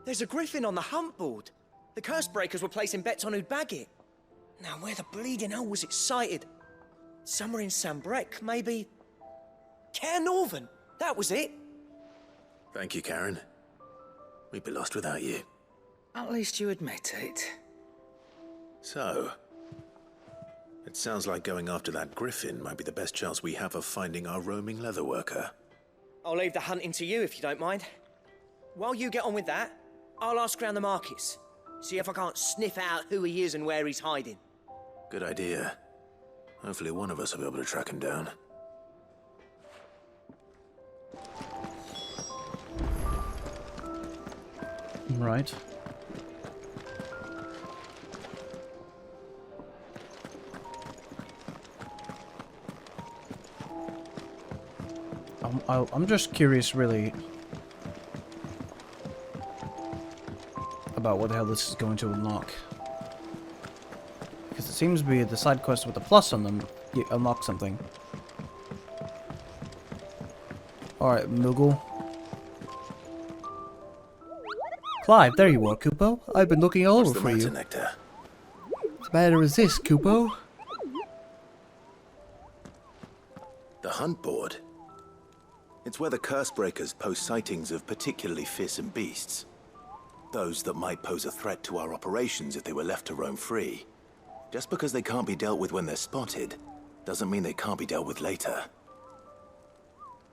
there's a griffin on the hunt board. The curse breakers were placing bets on who'd bag it. Now, where the bleeding hell was it sighted? Somewhere in Sambrec, maybe... Cairnorthern, that was it. Thank you, Karen. We'd be lost without you. At least you admit it. So, it sounds like going after that griffin might be the best chance we have of finding our roaming leatherworker. I'll leave the hunting to you if you don't mind. While you get on with that, I'll ask around the markets. See if I can't sniff out who he is and where he's hiding. Good idea. Hopefully one of us will be able to track him down. Right. I'm just curious, really. about what the hell this is going to unlock. Because it seems to be the side quests with the plus on them, you unlock something. Alright, Moogle. Clive, there you are, Kupo. I've been looking all over for you. Nectar? What's the matter is this, Kupo? The hunt board. It's where the Cursebreakers post sightings of particularly fearsome beasts. Those that might pose a threat to our operations if they were left to roam free. Just because they can't be dealt with when they're spotted, doesn't mean they can't be dealt with later.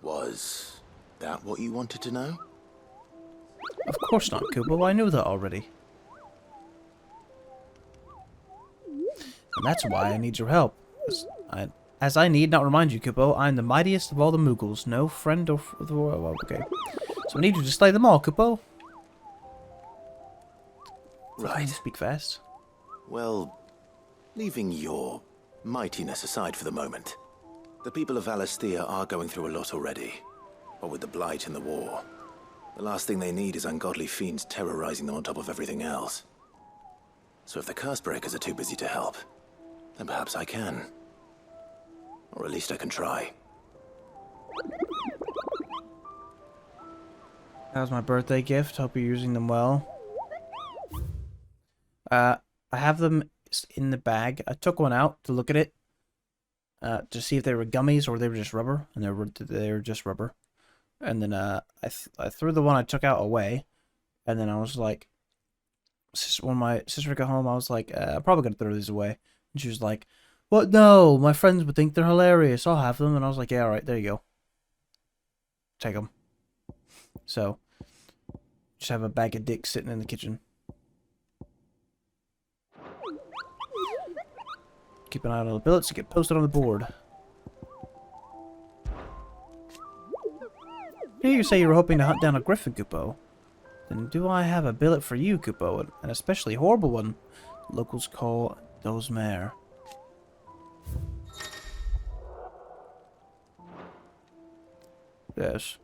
Was that what you wanted to know? Of course not, Kupo. I knew that already. And that's why I need your help. As I need not remind you, Kupo, I am the mightiest of all the Moogles. No friend or... well, okay. So I need you to slay them all, Kupo. Right. Speak fast. Well, leaving your mightiness aside for the moment, the people of Valisthea are going through a lot already. What with the Blight and the war. The last thing they need is ungodly fiends terrorizing them on top of everything else. So if the Cursebreakers are too busy to help, then perhaps I can. Or at least I can try. That was my birthday gift. Hope you're using them well. I have them in the bag. I took one out to look at it. To see if they were gummies or they were just rubber. And they were just rubber. And then I threw the one I took out away. And then I was like... when my sister got home, I was like, I'm probably going to throw these away. And she was like, what? No, my friends would think they're hilarious. I'll have them. And I was like, yeah, alright, there you go. Take them. So, just have a bag of dicks sitting in the kitchen. Keep an eye on all the billets to get posted on the board. Here you say you were hoping to hunt down a griffin, Kupo. Then do I have a billet for you, Kupo, an especially horrible one. Locals call those mare. Yes.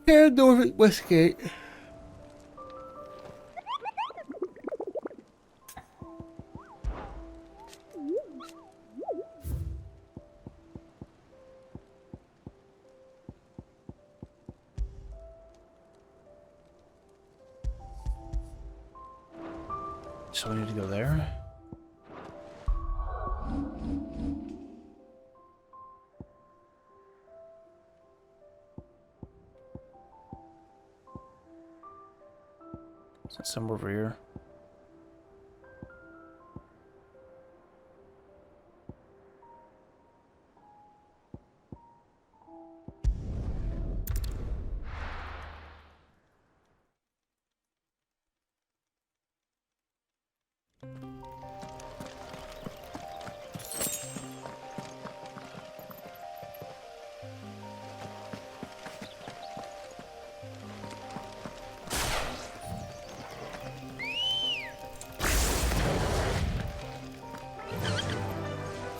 Here, Norfolk Westgate. So we need to go there. Is that somewhere over here?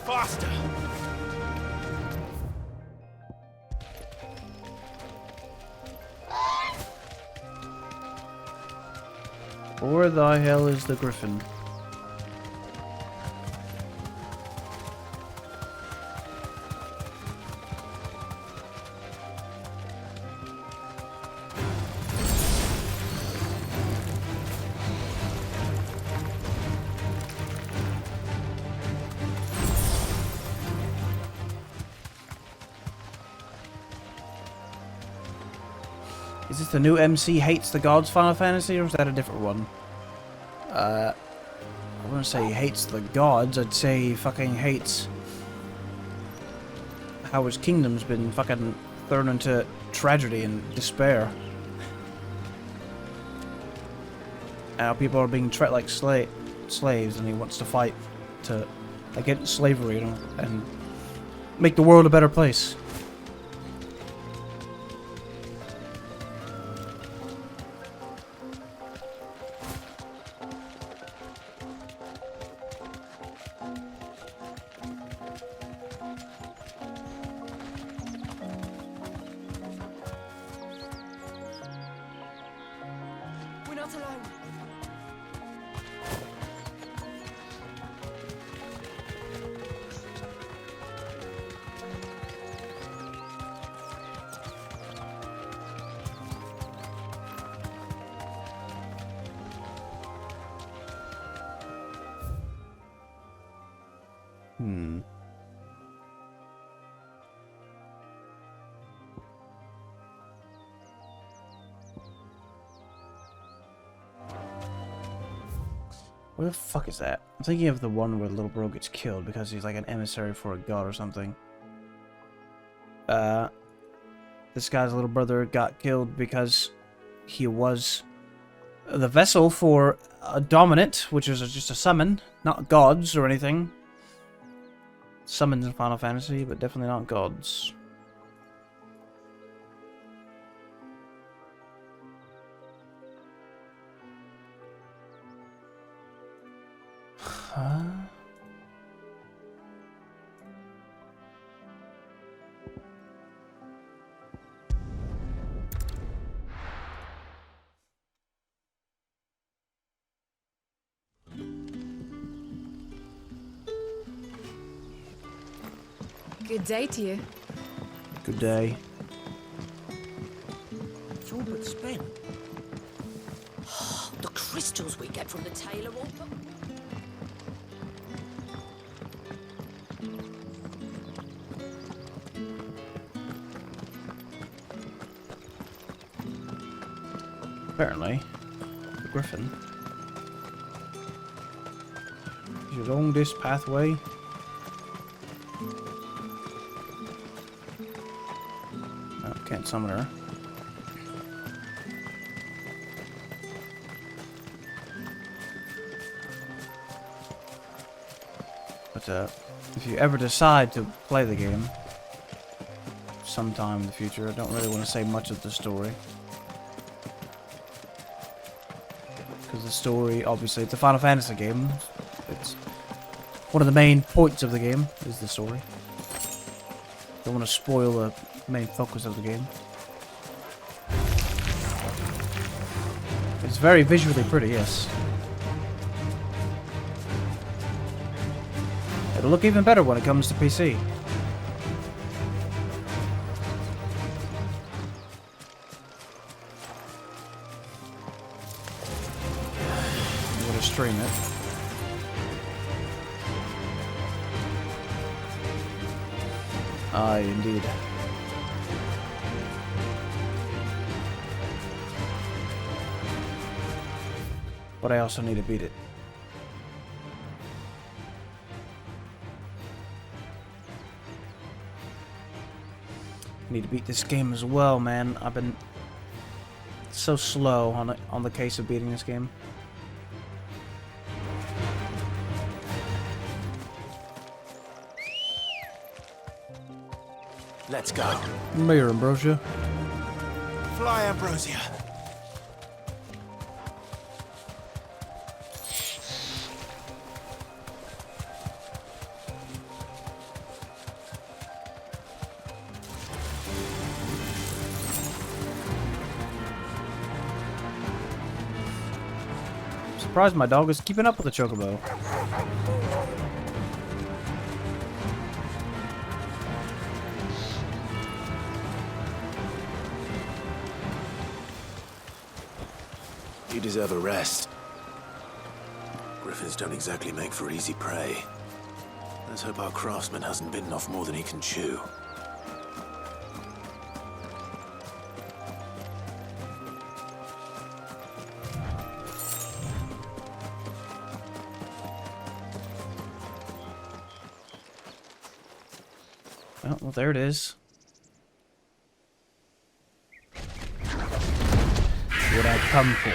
Faster! Where the hell is the griffin? Is this the new MC hates the gods Final Fantasy, or is that a different one? I wouldn't say he hates the gods, I'd say he fucking hates how his kingdom's been fucking thrown into tragedy and despair. And how people are being treated like slaves, and he wants to fight to against slavery and make the world a better place. that alone. Where the fuck is that? I'm thinking of the one where little bro gets killed because he's like an emissary for a god or something. This guy's little brother got killed because he was the vessel for a dominant, which is just a summon, not gods or anything. Summons in Final Fantasy, but definitely not gods. Huh? Good day to you. Good day. It's all but spent. The crystals we get from the tailor will put... Apparently, the griffin is along this pathway. Oh, can't summon her. But if you ever decide to play the game sometime in the future, I don't really want to say much of the story. Because the story, obviously, it's a Final Fantasy game. It's one of the main points of the game is the story. Don't want to spoil the main focus of the game. It's very visually pretty, yes. It'll look even better when it comes to PC. I'm gonna stream it. Aye, indeed. But I also need to beat it. I need to beat this game as well, man. I've been so slow on the case of beating this game. Let's go. Mayor Ambrosia. Fly, Ambrosia. Surprised my dog is keeping up with the chocobo. You deserve a rest. Griffins don't exactly make for easy prey. Let's hope our craftsman hasn't bitten off more than he can chew. Well, there it is. What I've come for.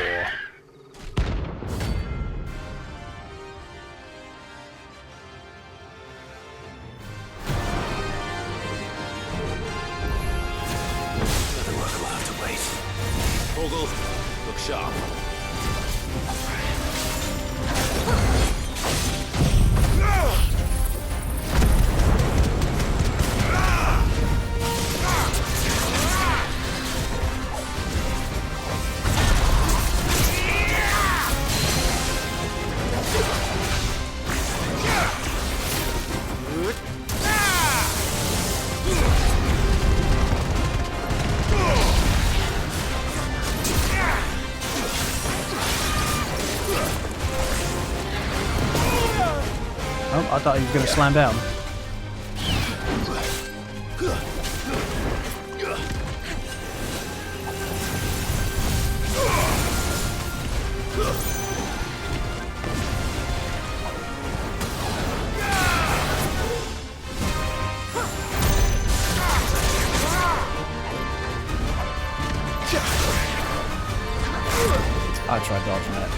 Other work will have to wait. Vogel, look sharp. I thought he was gonna slam down. I tried dodging that.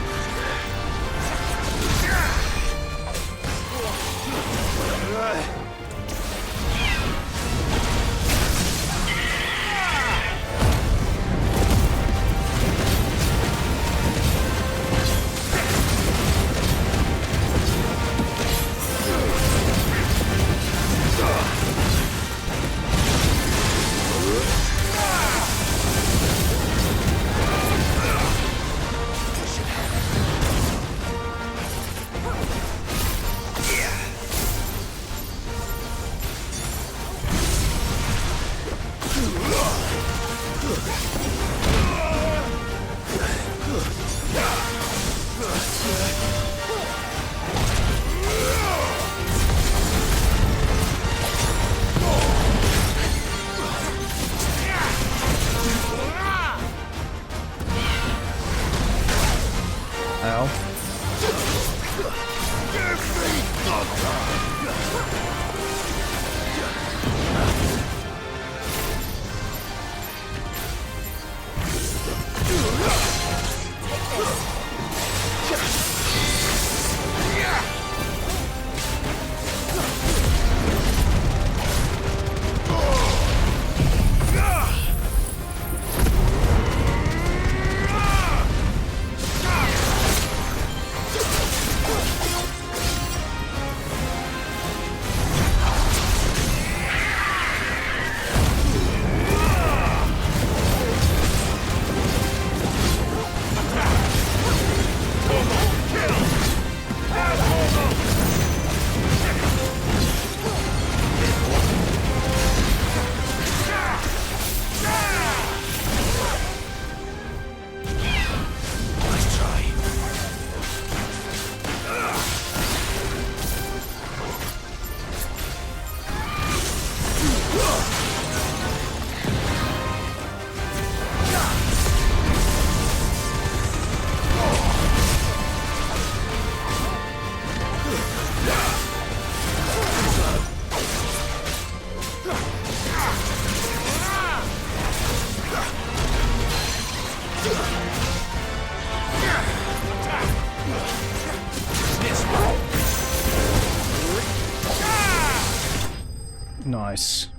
Nice.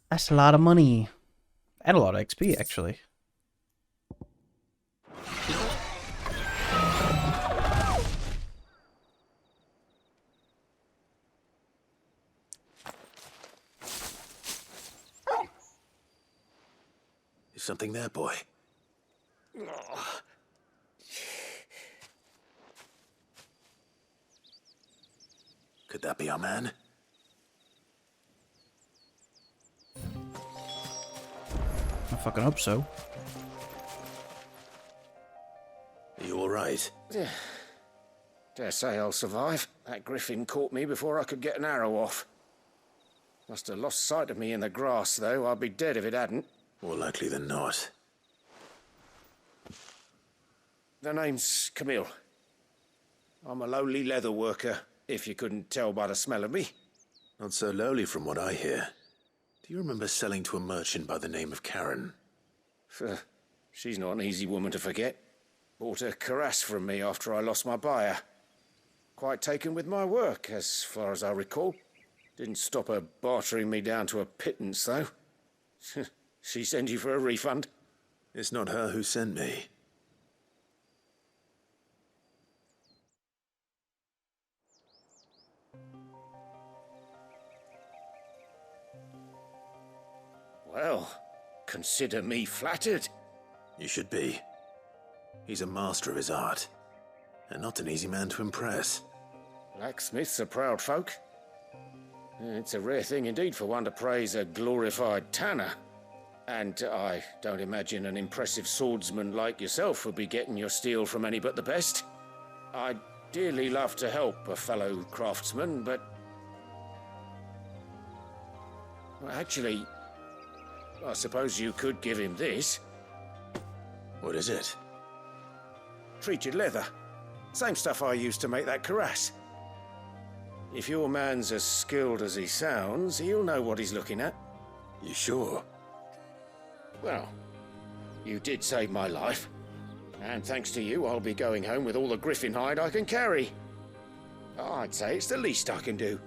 That's a lot of money. And a lot of XP, actually. Is something there, boy? Could that be our man? I fucking hope so. Are you alright? Dare say I'll survive. That griffin caught me before I could get an arrow off. Must have lost sight of me in the grass, though. I'd be dead if it hadn't. More likely than not. The name's Camille. I'm a lowly leather worker, if you couldn't tell by the smell of me. Not so lowly from what I hear. Do you remember selling to a merchant by the name of Karen? She's not an easy woman to forget. Bought a cuirass from me after I lost my buyer. Quite taken with my work, as far as I recall. Didn't stop her bartering me down to a pittance, though. She send you for a refund? It's not her who sent me. Well, consider me flattered. You should be. He's a master of his art, and not an easy man to impress. Blacksmiths are proud folk. It's a rare thing indeed for one to praise a glorified tanner. And I don't imagine an impressive swordsman like yourself would be getting your steel from any but the best. I'd dearly love to help a fellow craftsman, but... Well, actually, I suppose you could give him this. What is it? Treated leather. Same stuff I used to make that cuirass. If your man's as skilled as he sounds, he'll know what he's looking at. You sure? Well, you did save my life. And thanks to you, I'll be going home with all the griffin hide I can carry. I'd say it's the least I can do.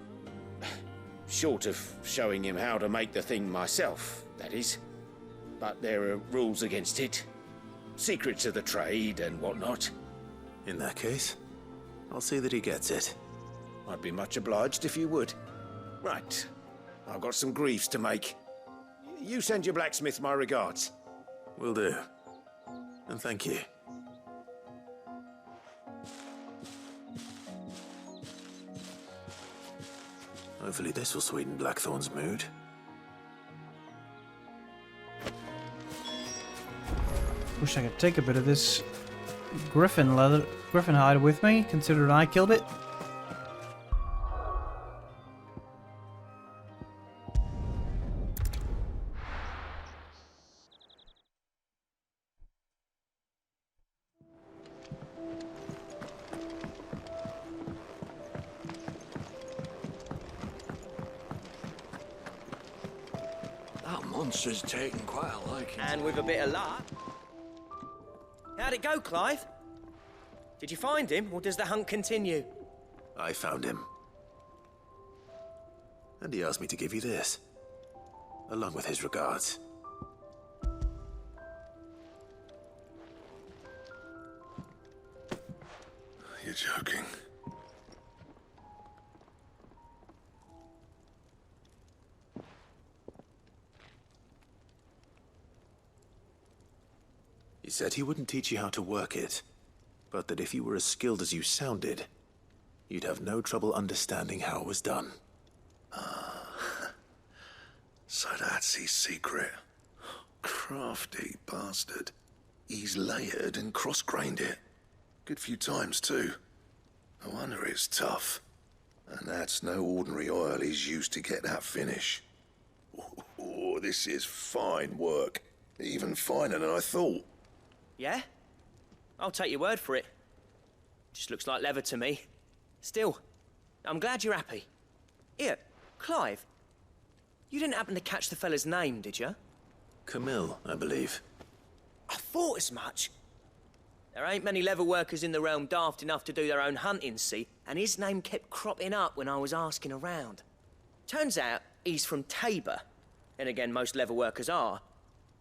Short of showing him how to make the thing myself, that is. But there are rules against it. Secrets of the trade and whatnot. In that case, I'll see that he gets it. I'd be much obliged if you would. Right. I've got some greaves to make. You send your blacksmith my regards. Will do. And thank you. Hopefully this will sweeten Blackthorn's mood. Wish I could take a bit of this griffin hide with me, considering I killed it. That monster's taken quite a liking. And with a bit of luck. How'd it go, Clive? Did you find him, or does the hunt continue? I found him. And he asked me to give you this, along with his regards. You're joking. He said he wouldn't teach you how to work it, but that if you were as skilled as you sounded, you'd have no trouble understanding how it was done. So that's his secret. Crafty bastard. He's layered and cross-grained it. Good few times, too. No wonder it's tough. And that's no ordinary oil he's used to get that finish. Oh, this is fine work. Even finer than I thought. Yeah? I'll take your word for it. Just looks like leather to me. Still, I'm glad you're happy. Here, Clive. You didn't happen to catch the fella's name, did you? Camille, I believe. I thought as much. There ain't many leather workers in the realm daft enough to do their own hunting, see? And his name kept cropping up when I was asking around. Turns out he's from Tabor. And again, most leather workers are.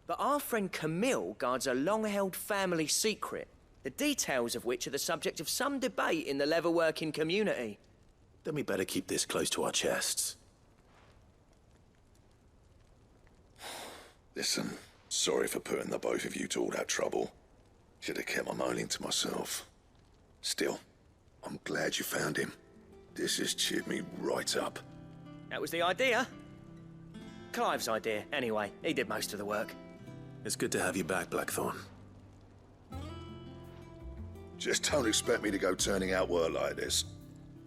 But our friend Camille guards a long-held family secret, the details of which are the subject of some debate in the leather-working community. Then we better keep this close to our chests. Listen, sorry for putting the both of you to all that trouble. Should have kept my moaning to myself. Still, I'm glad you found him. This has cheered me right up. That was the idea. Clive's idea, anyway. He did most of the work. It's good to have you back, Blackthorn. Just don't expect me to go turning out work like this.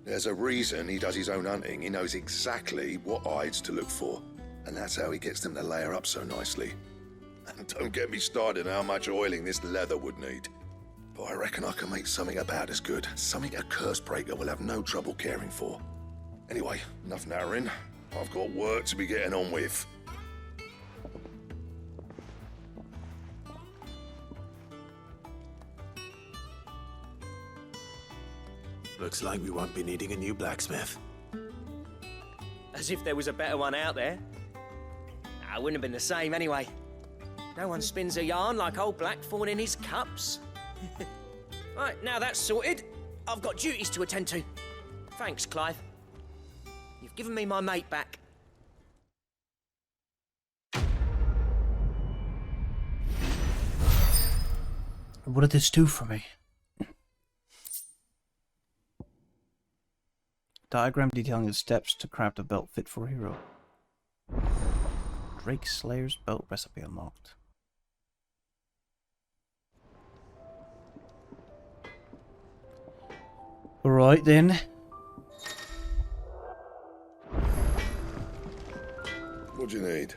There's a reason he does his own hunting. He knows exactly what hides to look for. And that's how he gets them to layer up so nicely. And don't get me started on how much oiling this leather would need. But I reckon I can make something about as good. Something a Cursebreaker will have no trouble caring for. Anyway, enough narrowing. I've got work to be getting on with. Looks like we won't be needing a new blacksmith. As if there was a better one out there. Nah, it wouldn't have been the same anyway. No one spins a yarn like old Blackthorn in his cups. Right, now that's sorted, I've got duties to attend to. Thanks, Clive. You've given me my mate back. What did this do for me? Diagram detailing the steps to craft a belt fit for a hero. Drake Slayer's boat recipe unlocked. Alright then. What do you need?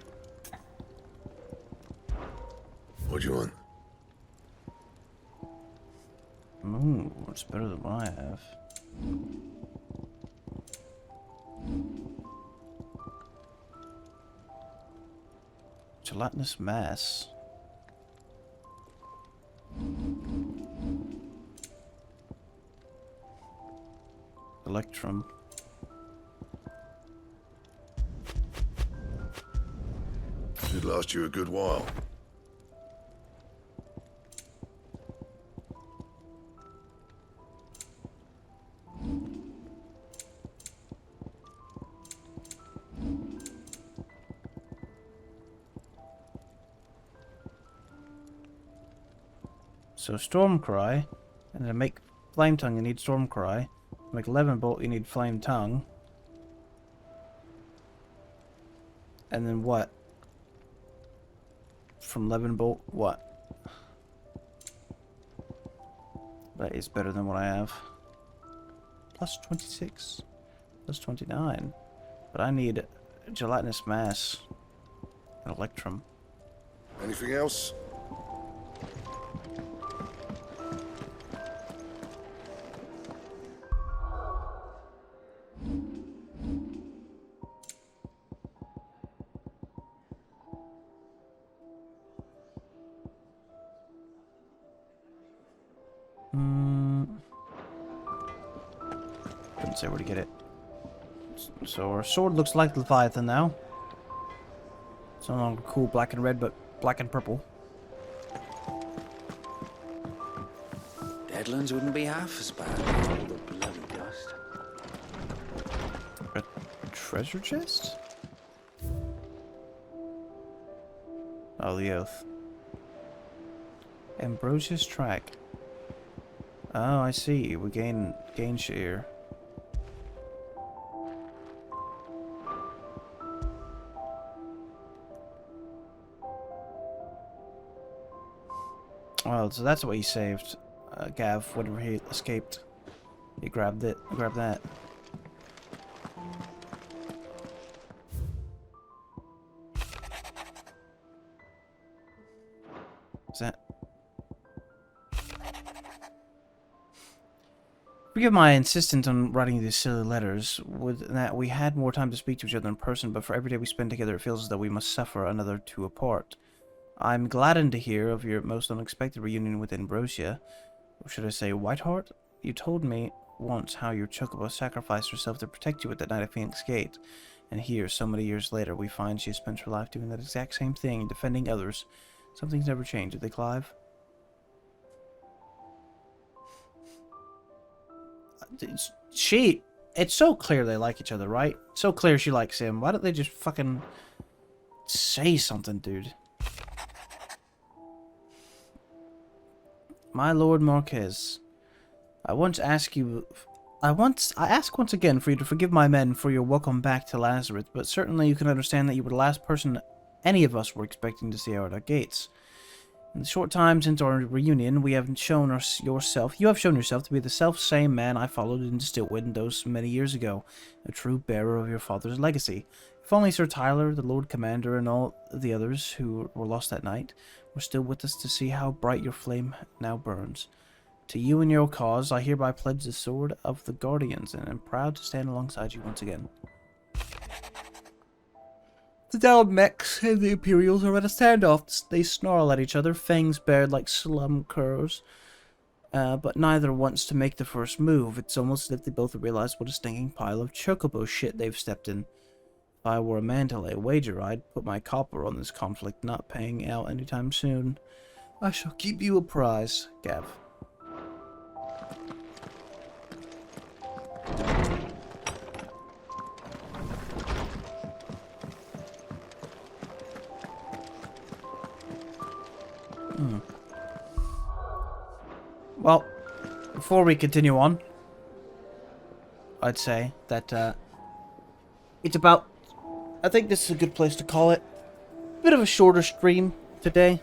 What do you want? Ooh, it's better than what I have. Gelatinous mass. Electrum. Should last you a good while. So Stormcry, and to make Flame Tongue you need Stormcry. To make 11 Bolt you need Flame Tongue. And then what? From 11 Bolt, what? That is better than what I have. Plus 26. Plus 29. But I need Gelatinous Mass and Electrum. Anything else? Couldn't say where to get it. So our sword looks like Leviathan now. It's no longer cool black and red, but black and purple. Deadlands wouldn't be half as bad with all the bloody dust. A treasure chest? Oh, the oath. Ambrosia's track. Oh, I see. We gain share. Well, so that's what he saved. Gav, whenever he escaped. He grabbed it. Grabbed that. Is that... Forgive my insistence on writing these silly letters. With that, we had more time to speak to each other in person, but for every day we spend together, it feels as though we must suffer another two apart. I'm gladdened to hear of your most unexpected reunion with Ambrosia. Or should I say, Whiteheart? You told me once how your Chocobo sacrificed herself to protect you at that night at Phoenix Gate. And here, so many years later, we find she has spent her life doing that exact same thing, defending others. Something's never changed, did they, Clive? It's so clear they like each other, right? So clear she likes him. Why don't they just fucking say something, dude? My Lord Marquez, I ask once again for you to forgive my men for your welcome back to Lazarus, but certainly you can understand that you were the last person any of us were expecting to see out our gates. In the short time since our reunion, you have shown yourself to be the self-same man I followed in Stiltwood those many years ago, a true bearer of your father's legacy. If only Sir Tyler, the Lord Commander, and all the others who were lost that night were still with us to see how bright your flame now burns. To you and your cause, I hereby pledge the sword of the Guardians, and am proud to stand alongside you once again. The downed mechs and the Imperials are at a standoff. They snarl at each other, fangs bared like slum curs. But neither wants to make the first move. It's almost as if they both realize what a stinking pile of chocobo shit they've stepped in. If I were a man to lay a wager, I'd put my copper on this conflict not paying out anytime soon. I shall keep you apprised, Gav. Well, before we continue on, I'd say that it's about... I think this is a good place to call it. Bit of a shorter stream today.